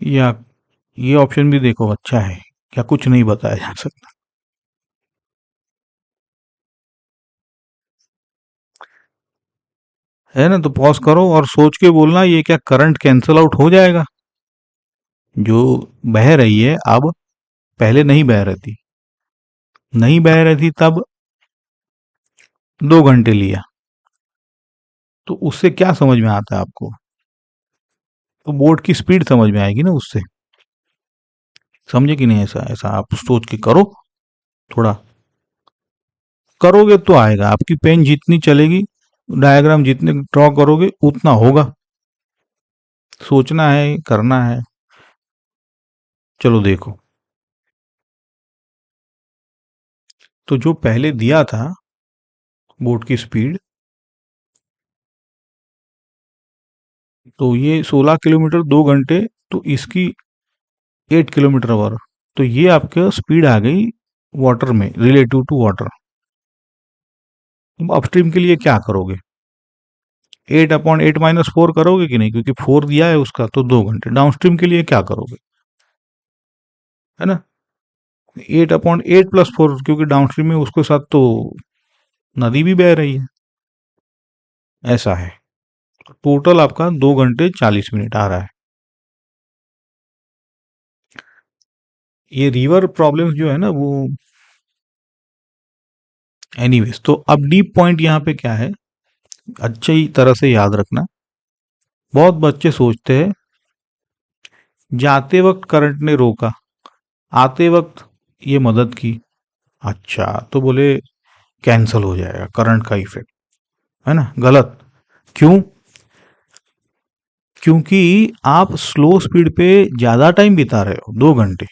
या ये ऑप्शन भी देखो अच्छा है, क्या कुछ नहीं बताया जा सकता है ना। तो पॉज करो और सोच के बोलना, ये क्या करंट कैंसल आउट हो जाएगा, जो बह रही है अब, पहले नहीं बह रही थी, नहीं बह रही थी तब 2 घंटे लिया, तो उससे क्या समझ में आता है आपको, तो बोट की स्पीड समझ में आएगी ना उससे, समझे कि नहीं। ऐसा ऐसा आप सोच के करो, थोड़ा करोगे तो आएगा, आपकी पेन जितनी चलेगी, डायग्राम जितने ड्रॉ करोगे उतना होगा, सोचना है करना है। चलो देखो, तो जो पहले दिया था बोट की स्पीड, तो ये 16 किलोमीटर 2 घंटे, तो इसकी 8 किलोमीटर आवर, तो ये आपका स्पीड आ गई वाटर में रिलेटिव टू वाटर। तुम अपस्ट्रीम के लिए क्या करोगे, 8/8 - 4 करोगे कि नहीं, क्योंकि 4 दिया है उसका, तो 2 घंटे। डाउनस्ट्रीम के लिए क्या करोगे, है ना, 8/8 + 4, क्योंकि डाउनस्ट्रीम में उसके साथ तो नदी भी बह रही है, ऐसा है। टोटल आपका 2 घंटे 40 मिनट आ रहा है। ये रिवर प्रॉब्लम्स जो है ना वो, एनीवेज, तो अब डीप पॉइंट यहाँ पे क्या है, अच्छी तरह से याद रखना। बहुत बच्चे सोचते हैं जाते वक्त करंट ने रोका, आते वक्त ये मदद की, अच्छा तो बोले कैंसल हो जाएगा करंट का इफेक्ट, है ना, गलत। क्यों, क्योंकि आप स्लो स्पीड पे ज्यादा टाइम बिता रहे हो 2 घंटे,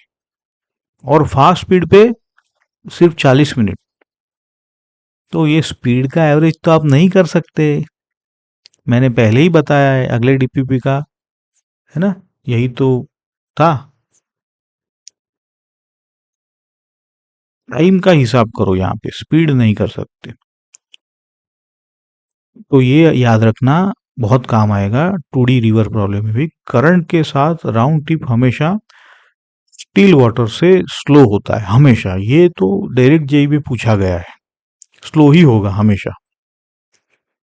और फास्ट स्पीड पे सिर्फ 40 मिनट, तो ये स्पीड का एवरेज तो आप नहीं कर सकते। मैंने पहले ही बताया है अगले डीपीपी का, है ना, यही तो था। टाइम का हिसाब करो, यहाँ पे स्पीड नहीं कर सकते। तो ये याद रखना, बहुत काम आएगा 2D रिवर प्रॉब्लम में भी। करंट के साथ राउंड ट्रिप हमेशा स्टिल वाटर से स्लो होता है हमेशा, ये तो डायरेक्ट जेई में पूछा गया है, स्लो ही होगा हमेशा।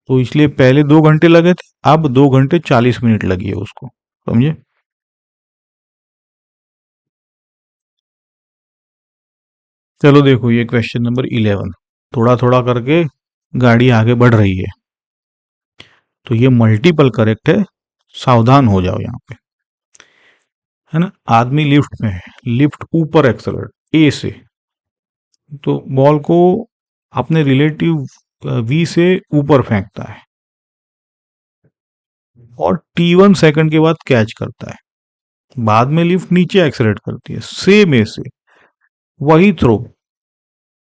तो इसलिए पहले 2 घंटे लगे थे, अब 2 घंटे 40 मिनट लगी है उसको, समझे। चलो देखो ये क्वेश्चन नंबर 11, थोड़ा थोड़ा करके गाड़ी आगे बढ़ रही है, तो ये मल्टीपल करेक्ट है, सावधान हो जाओ यहाँ पे, है ना। आदमी लिफ्ट में है, लिफ्ट ऊपर एक्सलरेट ए से, तो बॉल को अपने रिलेटिव वी से ऊपर फेंकता है, और T1 सेकंड के बाद कैच करता है, बाद में लिफ्ट नीचे एक्सलरेट करती है, सेम ए से वही थ्रो,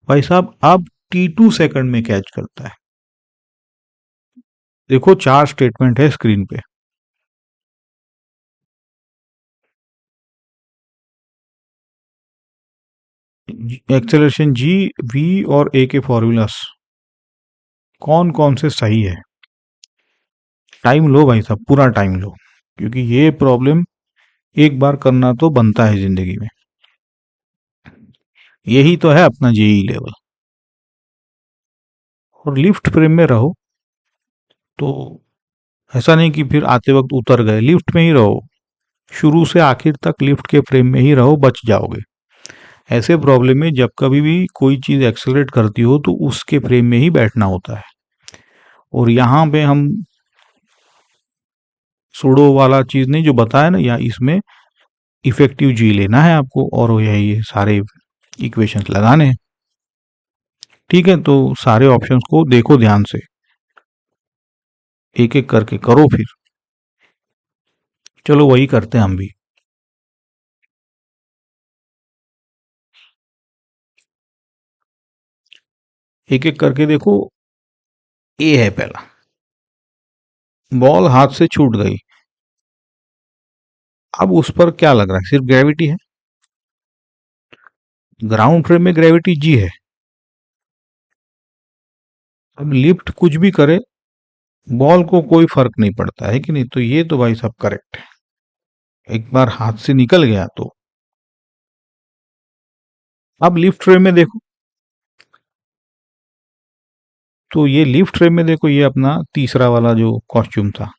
भाई साहब अब T2 सेकंड में कैच करता है। देखो 4 स्टेटमेंट है स्क्रीन पे, एक्सेलरेशन जी, वी और ए के फॉर्मूलास कौन कौन से सही है? टाइम लो भाई साहब, पूरा टाइम लो, क्योंकि ये प्रॉब्लम एक बार करना तो बनता है जिंदगी में। यही तो है अपना जेई लेवल। और लिफ्ट फ्रेम में रहो तो ऐसा नहीं कि फिर आते वक्त उतर गए, लिफ्ट में ही रहो, शुरू से आखिर तक लिफ्ट के फ्रेम में ही रहो, बच जाओगे। ऐसे प्रॉब्लम में जब कभी भी कोई चीज एक्सेलरेट करती हो तो उसके फ्रेम में ही बैठना होता है। और यहाँ पे हम सुडो वाला चीज नहीं जो बताया ना, या इसमें इफेक्टिव जी लेना है आपको और यही सारे इक्वेशंस लगाने हैं। ठीक है, तो सारे ऑप्शंस को देखो ध्यान से, एक एक करके करो फिर। चलो वही करते हैं हम भी। एक एक करके देखो। ए है पहला, बॉल हाथ से छूट गई। अब उस पर क्या लग रहा है? सिर्फ ग्रेविटी है। ग्राउंड फ्रेम में ग्रेविटी जी है। अब लिफ्ट कुछ भी करे, बॉल को कोई फर्क नहीं पड़ता है कि नहीं? तो ये तो भाई सब करेक्ट है। एक बार हाथ से निकल गया तो। अब लिफ्ट फ्रेम में देखो, तो ये लिफ्ट फ्रेम में देखो, ये अपना तीसरा वाला जो कॉस्ट्यूम था,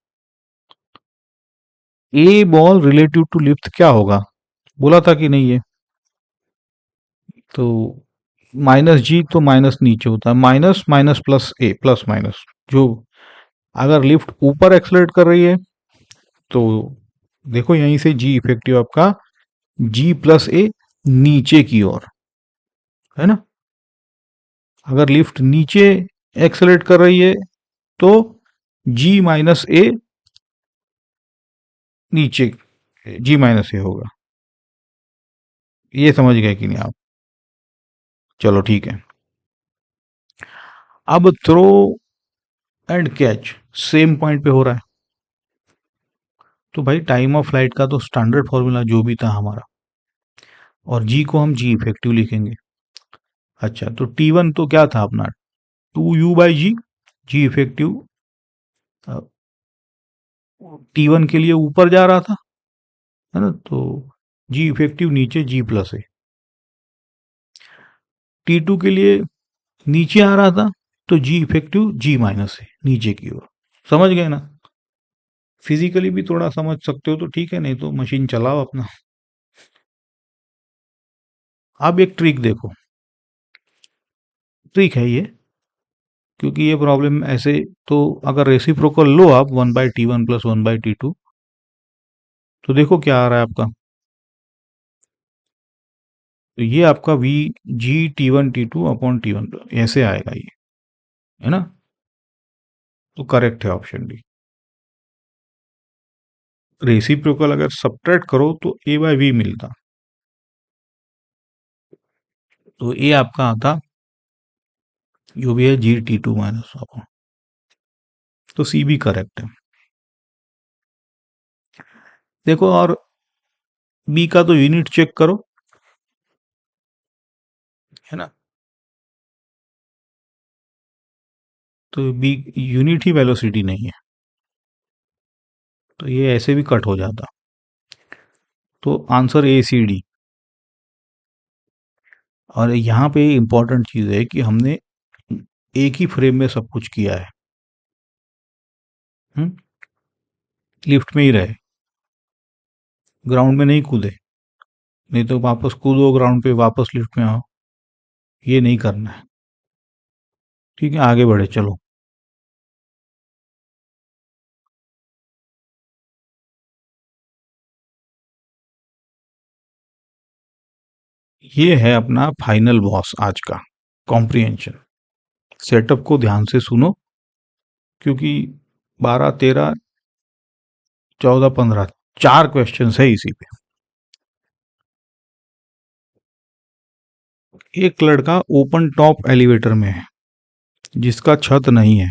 ए बॉल रिलेटिव टू लिफ्ट क्या होगा? बोला था कि नहीं ये? तो माइनस जी, तो माइनस नीचे होता है, माइनस माइनस प्लस ए, प्लस माइनस। जो अगर लिफ्ट ऊपर एक्सलेट कर रही है तो देखो यहीं से जी इफेक्टिव आपका जी प्लस ए नीचे की ओर, है ना? अगर लिफ्ट नीचे एक्सलेट कर रही है तो जी माइनस ए नीचे, जी माइनस ए होगा। ये समझ गए कि नहीं आप? चलो ठीक है। अब throw and catch same point पे हो रहा है, तो भाई टाइम ऑफ फ्लाइट का तो स्टैंडर्ड फॉर्मूला जो भी था हमारा, और जी को हम जी इफेक्टिव लिखेंगे। अच्छा, तो टी वन तो क्या था अपना? Two u by g, g effective t one के लिए ऊपर जा रहा था, है ना? तो जी इफेक्टिव नीचे जी प्लस है। टी टू के लिए नीचे आ रहा था, तो जी इफेक्टिव जी माइनस है नीचे की ओर। समझ गए ना? फिजिकली भी थोड़ा समझ सकते हो तो ठीक है, नहीं तो मशीन चलाओ अपना। अब एक ट्रिक देखो, ट्रिक है ये, क्योंकि ये प्रॉब्लम ऐसे, तो अगर रेसिप्रोकल लो आप one by t one plus one by t two, तो देखो क्या आ रहा है आपका। तो ये आपका we G T one T two upon T one ऐसे आएगा ये, है ना? तो करेक्ट है ऑप्शन डी। रेसिप्रोकल अगर सब्ट्रैक्ट करो तो ए बाई वी मिलता, तो ए आपका आता जो भी है g t two minus upon, तो सी भी करेक्ट है। देखो, और बी का तो यूनिट चेक करो, है ना? तो बी यूनिट ही वेलोसिटी नहीं है, तो ये ऐसे भी कट हो जाता। तो आंसर ए सी डी। और यहाँ पे इंपॉर्टेंट चीज है कि हमने एक ही फ्रेम में सब कुछ किया है। हम्म, लिफ्ट में ही रहे, ग्राउंड में नहीं कूदे, नहीं तो वापस कूदो ग्राउंड पे, वापस लिफ्ट में आओ, ये नहीं करना है। ठीक है, आगे बढ़े चलो। ये है अपना फाइनल बॉस आज का, कॉम्प्रिहेंशन। सेटअप को ध्यान से सुनो, क्योंकि 12, 13, 14, 15 चार क्वेश्चन है इसी पे। एक लड़का ओपन टॉप एलिवेटर में है जिसका छत नहीं है।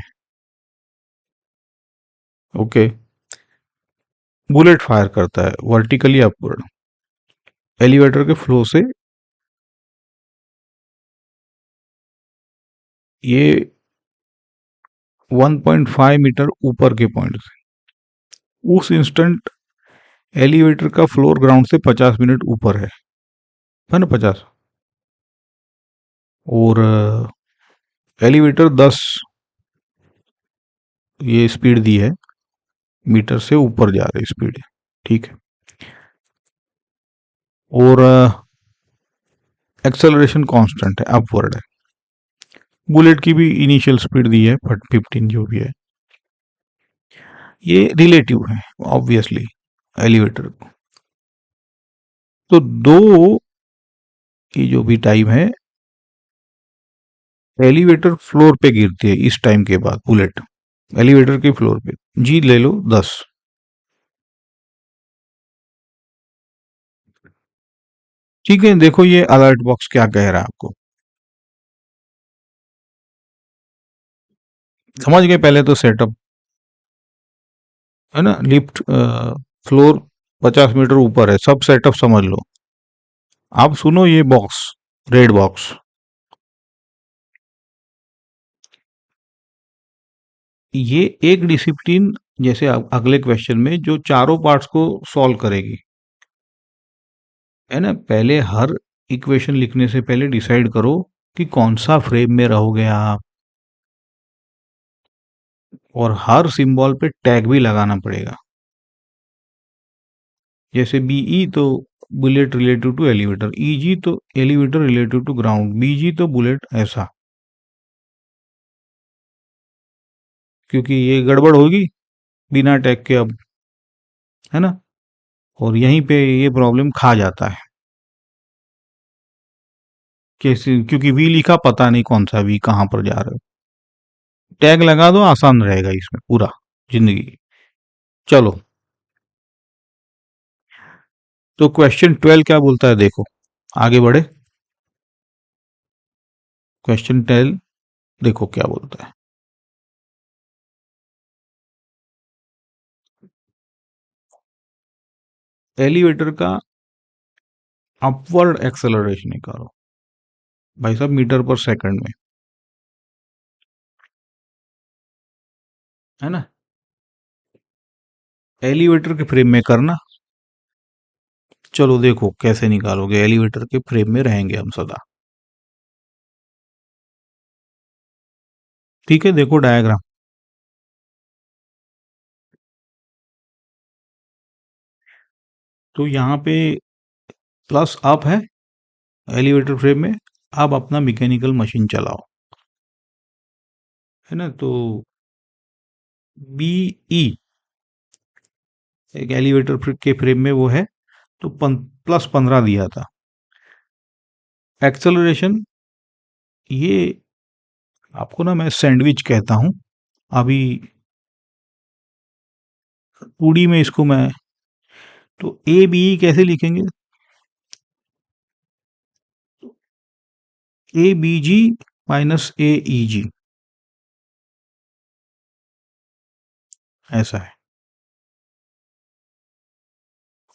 ओके, बुलेट फायर करता है वर्टिकली अपवर्ड एलिवेटर के फ्लो से। ये 1.5 मीटर ऊपर के पॉइंट से, उस इंस्टेंट एलिवेटर का फ्लोर ग्राउंड से 50 मिनट ऊपर है ना, 50। और एलिवेटर 10 ये स्पीड दी है, मीटर से ऊपर जा रही स्पीड है, ठीक है। और एक्सेलरेशन कांस्टेंट है, अपवर्ड है। बुलेट की भी इनिशियल स्पीड दी है 15 जो भी है, ये रिलेटिव है ऑब्वियसली एलिवेटर को। तो दो की जो भी टाइम है, एलिवेटर फ्लोर पे गिरती है इस टाइम के बाद, बुलेट एलिवेटर के फ्लोर पे, जी ले लो 10। ठीक है, देखो ये अलर्ट बॉक्स क्या कह रहा है आपको, समझ गए पहले तो सेटअप, है ना, लिफ्ट फ्लोर 50 मीटर ऊपर है, सब सेटअप समझ लो। आप सुनो ये बॉक्स, रेड बॉक्स, ये एक डिसिप्लिन जैसे अगले क्वेश्चन में जो चारों पार्ट्स को सॉल्व करेगी, है ना। पहले हर इक्वेशन लिखने से पहले डिसाइड करो कि कौन सा फ्रेम में रहोगे आप, और हर सिंबल पे टैग भी लगाना पड़ेगा। जैसे बीई तो bullet relative to elevator, EG तो elevator relative to ground, BG तो बुलेट, ऐसा, क्योंकि ये गड़बड़ होगी बिना टैग के अब, है ना। और यहीं पे ये प्रॉब्लम खा जाता है, कैसे, क्योंकि वी लिखा पता नहीं कौन सा वी, कहाँ पर जा रहे हो, टैग लगा दो, आसान रहेगा इसमें पूरा जिंदगी। चलो, तो क्वेश्चन 12 क्या बोलता है, देखो आगे बढ़े। क्वेश्चन 12 देखो क्या बोलता है, एलिवेटर का अपवर्ड एक्सेलरेशन निकालो, भाई साहब मीटर पर सेकंड में, है ना। एलिवेटर के फ्रेम में करना, चलो देखो कैसे निकालोगे, एलिवेटर के फ्रेम में रहेंगे हम सदा, ठीक है। देखो डायग्राम, तो यहाँ पे प्लस अप है एलिवेटर फ्रेम में, आप अपना मैकेनिकल मशीन चलाओ, है ना। तो बीई एक एलिवेटर के फ्रेम में वो है, तो प्लस 15 दिया था। एक्सेलरेशन, ये आपको ना मैं सैंडविच कहता हूं अभी, 2D में इसको मैं, तो ए बी कैसे लिखेंगे, ए बी जी माइनस ए ई जी, ऐसा है।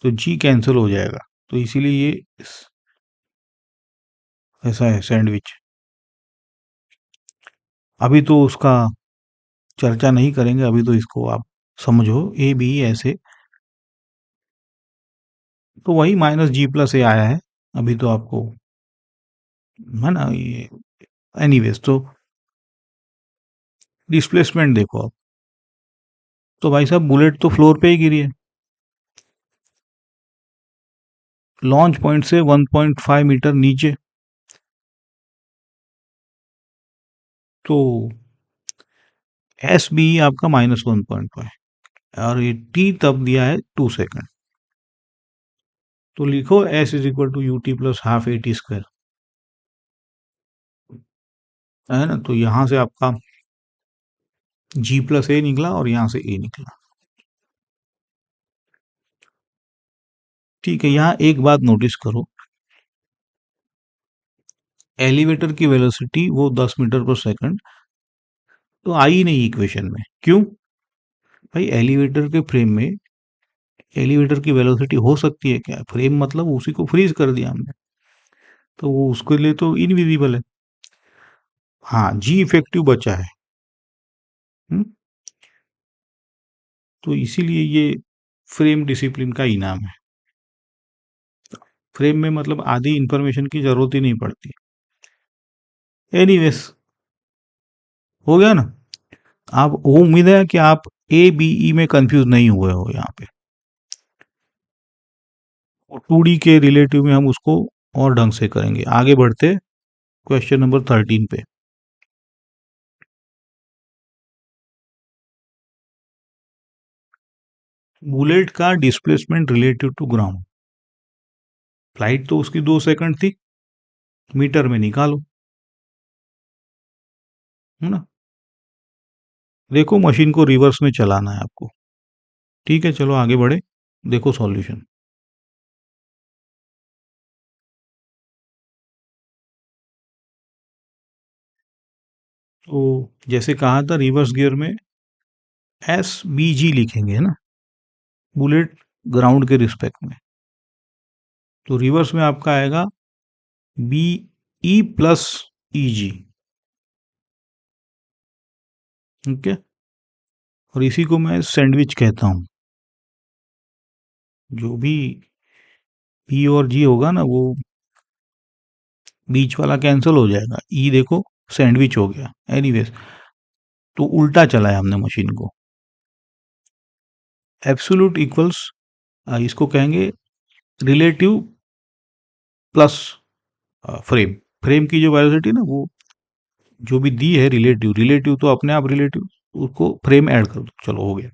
तो जी कैंसिल हो जाएगा, तो इसीलिए ये ऐसा है सैंडविच। अभी तो उसका चर्चा नहीं करेंगे, अभी तो इसको आप समझो ए बी ऐसे, तो वही माइनस जी प्लस ए आया है अभी तो आपको, है ना ये। एनीवेज, तो डिस्प्लेसमेंट देखो आप, तो भाई साहब बुलेट तो फ्लोर पे ही गिरी है, लॉन्च पॉइंट से 1.5 मीटर नीचे, तो एस बी आपका -1.5, और ये टी तब दिया है 2 सेकंड, तो लिखो s is equal to u t plus half a t square, है ना। तो यहां से आपका जी प्लस ए निकला और यहां से ए निकला, ठीक है। यहाँ एक बात नोटिस करो, एलिवेटर की वेलोसिटी वो 10 मीटर पर सेकंड तो आई नहीं इक्वेशन में, क्यों भाई, एलिवेटर के फ्रेम में एलिवेटर की वेलोसिटी हो सकती है क्या, फ्रेम मतलब उसी को फ्रीज कर दिया हमने, तो वो उसके लिए तो इनविजिबल है। हाँ, जी इफेक्टिव बचा है। हुँ, तो इसीलिए ये फ्रेम डिसिप्लिन का इनाम है। फ्रेम में मतलब आधी इन्फॉर्मेशन की ज़रूरत ही नहीं पड़ती। एनीवेज़ हो गया ना? आप वो उम्मीद है कि आप ए-बी-ई में कन्फ्यूज़ नहीं हुए हो यहाँ पे। और 2D के रिलेटिव में हम उसको और ढंग से करेंगे। आगे बढ़ते क्वेश्चन नंबर 13 पे। बुलेट का displacement relative to ground. Flight तो उसकी 2 सेकंड थी, मीटर में निकालो, है ना? देखो मशीन को रिवर्स में चलाना है आपको। ठीक है, चलो आगे बढ़े। देखो सॉल्यूशन। तो जैसे कहा था रिवर्स गियर में SBG लिखेंगे, है ना? बुलेट ग्राउंड के रिस्पेक्ट में। तो रिवर्स में आपका आएगा BE+EG। ठीक है, और इसी को मैं सैंडविच कहता हूँ। जो भी P और G होगा ना वो बीच वाला कैंसिल हो जाएगा। ई देखो सैंडविच हो गया। एनीवेज, तो उल्टा चलाया हमने मशीन को। एब्सोल्यूट इक्वल्स इसको कहेंगे रिलेटिव प्लस फ्रेम। फ्रेम की जो वेलोसिटी ना वो जो भी दी है रिलेटिव, रिलेटिव तो अपने आप रिलेटिव, उसको फ्रेम ऐड कर दो, चलो हो गया।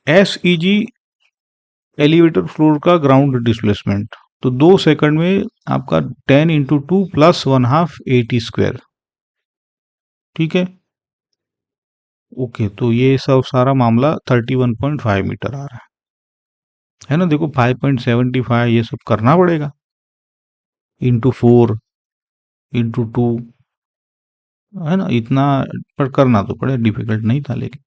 SEG एलिवेटर फ्लोर का ग्राउंड डिस्प्लेसमेंट। तो 2 सेकंड में आपका 10 × 2 + 1/2 AT स्क्वायर। ठीक है, ओके, तो ये सब सारा मामला 31.5 मीटर आ रहा है ना? देखो 5.75 ये सब करना पड़ेगा, × 4 × 2, है ना? इतना पर करना तो पड़े, डिफिकल्ट नहीं था लेकिन।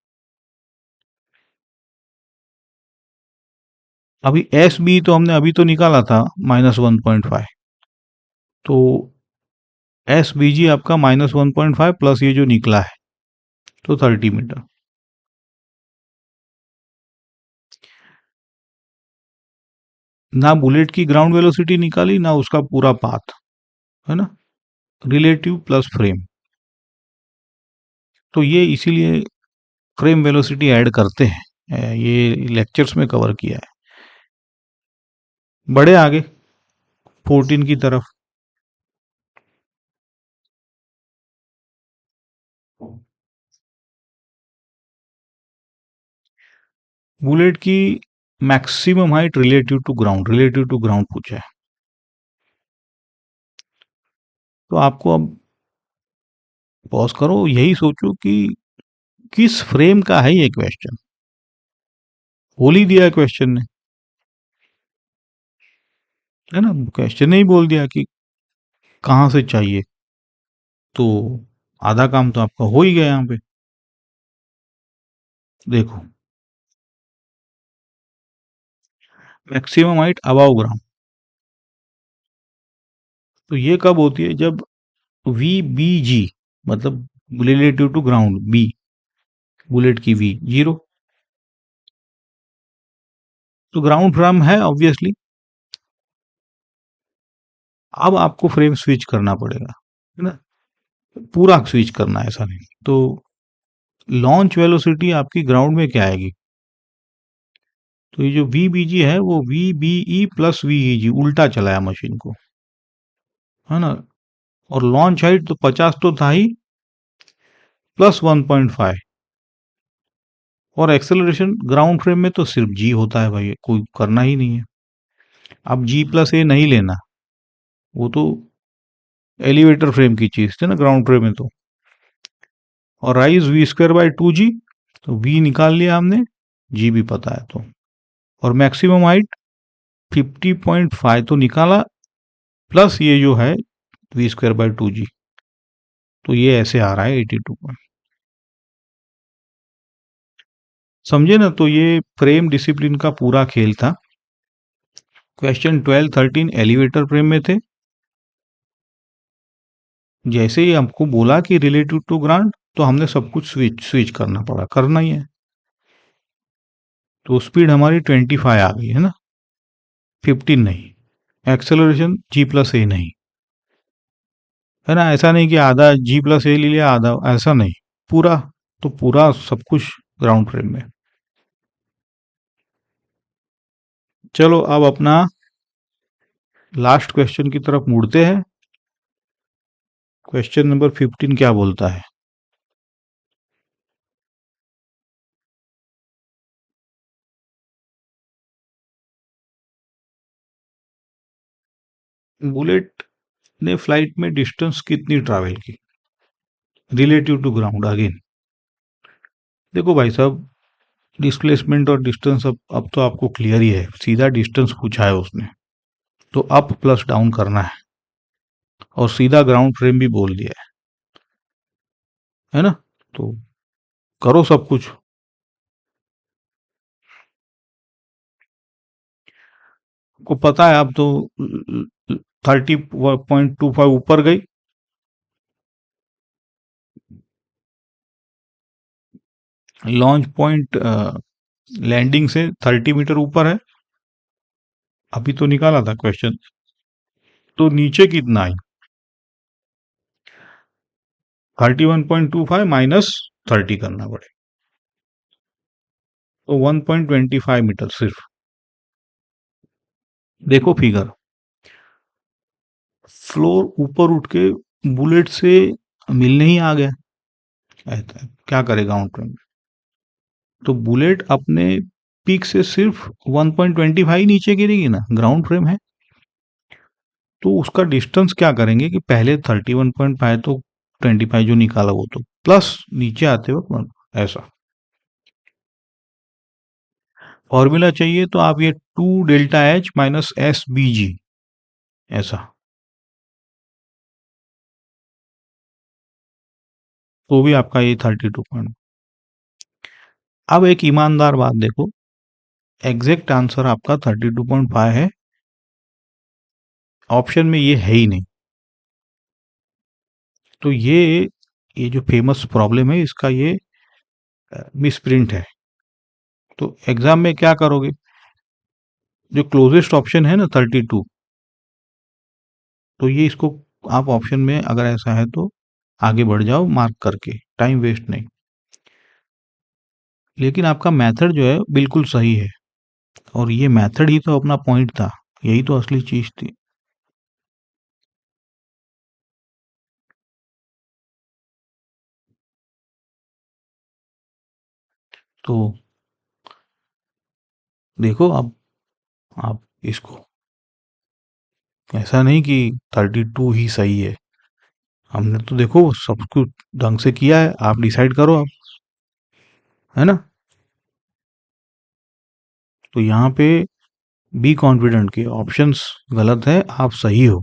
अभी SB तो हमने अभी तो निकाला था -1.5। तो SBG आपका -1.5 प्लस ये जो निकला है तो 30 मीटर। ना बुलेट की ग्राउंड वेलोसिटी निकाली ना उसका पूरा पाथ, है ना? Relative plus frame. तो ये इसीलिए फ्रेम वेलोसिटी ऐड करते हैं। ये लेक्चर्स में कवर किया है। बढ़े आगे 14 की तरफ। बुलेट की maximum height relative to ground पूछा है। तो आपको अब पॉज करो, यही सोचो कि किस फ्रेम का है ये क्वेश्चन। बोल ही दिया है क्वेश्चन ने, है ना? क्वेश्चन ने ही बोल दिया कि कहाँ से चाहिए। तो आधा काम तो आपका हो ही गया यहाँ पे। देखो मैक्सिमम हाइट अबाव ग्राउंड। तो ये कब होती है? जब VBG मतलब relative to ground B, bullet की V 0, तो ग्राउंड फ्रेम है ऑब्वियसली। अब आपको फ्रेम स्विच करना पड़ेगा, है ना? पूरा स्विच करना है, ऐसा नहीं। तो लॉन्च वेलोसिटी आपकी ग्राउंड में क्या आएगी? तो ये जो VBG है वो VBE+VEG उल्टा चलाया मशीन को, है ना? और लॉन्च हाइट तो 50 तो था ही, प्लस 1.5। और एक्सेलरेशन ग्राउंड फ्रेम में तो सिर्फ G होता है भाई, कोई करना ही नहीं है। अब G+A नहीं लेना, वो तो एलिवेटर फ्रेम की चीज थी ना ग्राउंड फ्रेम में तो। और राइज V²/2G, तो V निकाल लिया हमने, G भी पता है तो। और मैक्सिमम हाइट 50.5 तो निकाला, प्लस ये जो है V²/2G, तो ये ऐसे आ रहा है 82 पर। समझे ना? तो ये फ्रेम डिसिप्लिन का पूरा खेल था। क्वेश्चन 12 13 एलिवेटर फ्रेम में थे, जैसे ही हमको बोला कि रिलेटिव टू ग्राउंड, तो हमने सब कुछ स्विच स्विच करना पड़ा, करना ही है। तो स्पीड हमारी 25 आ गई है ना, 15 नहीं। एक्सेलरेशन जी प्लस ए नहीं है ना, ऐसा नहीं कि आधा जी प्लस ए ले लिया आधा, ऐसा नहीं, पूरा। तो पूरा सब कुछ ग्राउंड फ्रेम में। चलो अब अपना लास्ट क्वेश्चन की तरफ मुड़ते हैं। क्वेश्चन नंबर 15 क्या बोलता है? बुलेट ने फ्लाइट में डिस्टेंस कितनी ट्रैवल की रिलेटिव टू ग्राउंड? अगेन देखो भाई साहब, डिस्प्लेसमेंट और डिस्टेंस अब तो आपको क्लियर ही है, सीधा डिस्टेंस पूछा है उसने, तो अप प्लस डाउन करना है, और सीधा ग्राउंड फ्रेम भी बोल दिया है ना। तो करो सब कुछ। को पता है अब तो 30.25 ऊपर गई। लॉन्च पॉइंट लैंडिंग से 30 मीटर ऊपर है, अभी तो निकाला था क्वेश्चन। तो नीचे कितना आई? 31.25 माइनस 30 करना पड़े, तो 1.25 मीटर सिर्फ। देखो फिगर, फ्लोर ऊपर उठ के बुलेट से मिलने ही आ गया, क्या करेगा ग्राउंड फ्रेम? तो बुलेट अपने पीक से सिर्फ 1.25 नीचे गिरेगी ना, ग्राउंड फ्रेम है। तो उसका डिस्टेंस क्या करेंगे कि पहले 31.5, तो 25 जो निकाला वो तो प्लस नीचे आते वक्त ऐसा। फॉर्मूला चाहिए तो आप ये 2 डेल्टा H माइनस SBG, ऐसा। तो भी आपका ये 32 पॉइंट। अब एक ईमानदार बात देखो, एग्जैक्ट आंसर आपका 32.5 है, ऑप्शन में ये है ही नहीं। तो ये जो फेमस प्रॉब्लम है इसका, ये मिसप्रिंट है। तो एग्जाम में क्या करोगे, जो क्लोजेस्ट ऑप्शन है ना 32, तो ये इसको आप ऑप्शन में अगर ऐसा है तो आगे बढ़ जाओ मार्क करके, टाइम वेस्ट नहीं। लेकिन आपका मेथड जो है बिल्कुल सही है, और ये मेथड ही तो अपना पॉइंट था, यही तो असली चीज थी। तो देखो अब आप इसको, ऐसा नहीं कि 32 ही सही है, हमने तो देखो सब कुछ ढंग से किया है, आप डिसाइड करो आप, है ना। तो यहाँ पे बी कॉन्फिडेंट के ऑप्शंस गलत है, आप सही हो,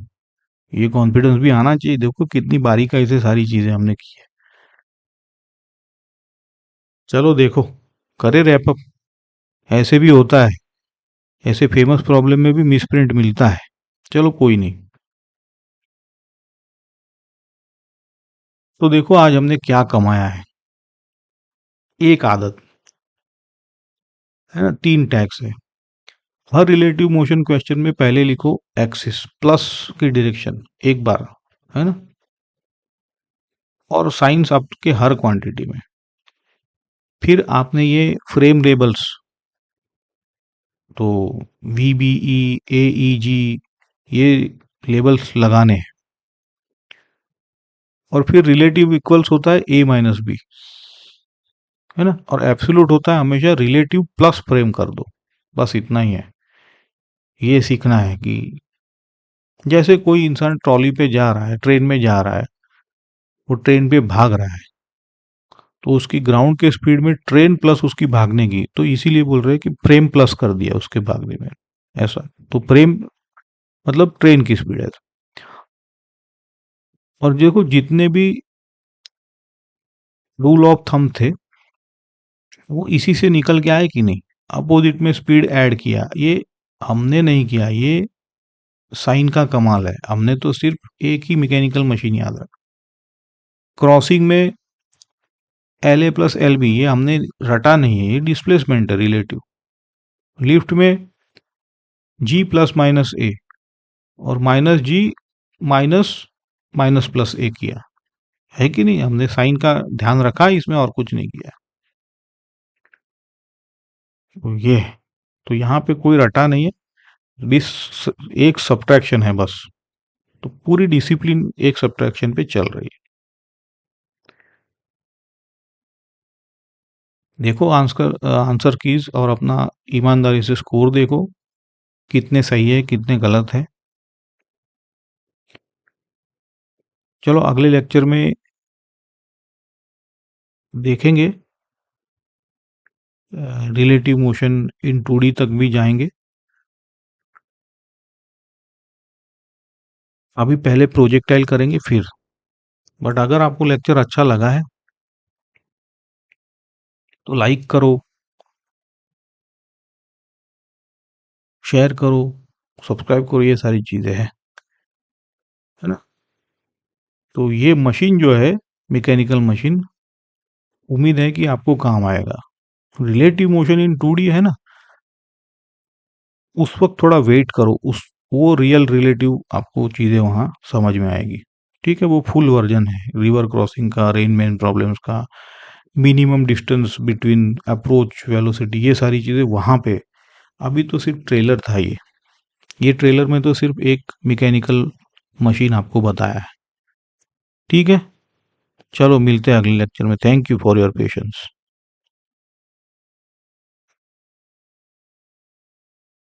ये कॉन्फिडेंस भी आना चाहिए। देखो कितनी बारीकाई से सारी चीजें हमने की है। चलो देखो, करे रैप अप। ऐसे भी होता है, ऐसे फेमस प्रॉब्लम में भी मिसप्रिंट मिलता है। चलो कोई नहीं। तो देखो आज हमने क्या कमाया है, एक आदत है ना, 3 टैग्स है। हर रिलेटिव मोशन क्वेश्चन में पहले लिखो एक्सिस प्लस की डायरेक्शन एक बार, है ना, और साइंस आपके हर क्वांटिटी में। फिर आपने ये फ्रेम लेबल्स, तो VBE AEG, ये लेबल्स लगाने हैं। और फिर रिलेटिव इक्वल्स होता है A-B, है ना, और एब्सोल्यूट होता है हमेशा रिलेटिव प्लस फ्रेम कर दो, बस इतना ही है। ये सीखना है कि जैसे कोई इंसान ट्रॉली पे जा रहा है, ट्रेन में जा रहा है, वो ट्रेन पे भाग रहा है, तो उसकी ग्राउंड के स्पीड में ट्रेन प्लस उसकी भागने की, तो इसीलिए बोल रहे हैं कि फ्रेम प्लस कर दिया उसके भागने में, ऐसा। तो फ्रेम मतलब ट्रेन की स्पीड है। और देखो जितने भी रूल ऑफ थंब थे वो इसी से निकल के आए कि नहीं, अपोजिट में स्पीड ऐड किया, ये हमने नहीं किया, ये साइन का कमाल है, हमने तो सिर्फ एक ही मैकेनिकल मशीन याद रखा। क्रॉसिंग में एल ए प्लस एल बी, ये हमने रटा नहीं है, ये डिस्प्लेसमेंट है रिलेटिव। लिफ्ट में जी प्लस माइनस ए और माइनस जी माइनस माइनस प्लस ए किया है कि नहीं, हमने साइन का ध्यान रखा है इसमें और कुछ नहीं किया। तो ये, तो यहाँ पे कोई रटा नहीं है, बीस एक सब्ट्रैक्शन है बस, तो पूरी डिसिप्लिन एक सब्ट्रैक्शन पे चल रही है। देखो आंसर कीज और अपना ईमानदारी से स्कोर देखो, कितने सही है कितने गलत है। चलो अगले लेक्चर में देखेंगे, रिलेटिव मोशन इन 2D तक भी जाएंगे। अभी पहले प्रोजेक्टाइल करेंगे फिर। बट अगर आपको लेक्चर अच्छा लगा है तो लाइक करो, शेयर करो, सब्सक्राइब करो, ये सारी चीज़ें हैं, है ना। तो ये मशीन जो है, मैकेनिकल मशीन, उम्मीद है कि आपको काम आएगा। रिलेटिव मोशन इन 2D है ना, उस वक्त थोड़ा वेट करो, उस वो रियल रिलेटिव आपको चीज़ें वहाँ समझ में आएगी। ठीक है, वो फुल वर्जन है रिवर क्रॉसिंग का, रेनमैन प्रॉब्लम्स का, minimum distance between approach velocity, ये सारी चीज़ें वहाँ पे। अभी तो सिर्फ ट्रेलर था ये ट्रेलर में तो सिर्फ एक मैकेनिकल मशीन आपको बताया है। ठीक है, चलो मिलते हैं अगले लेक्चर में। Thank you for your patience.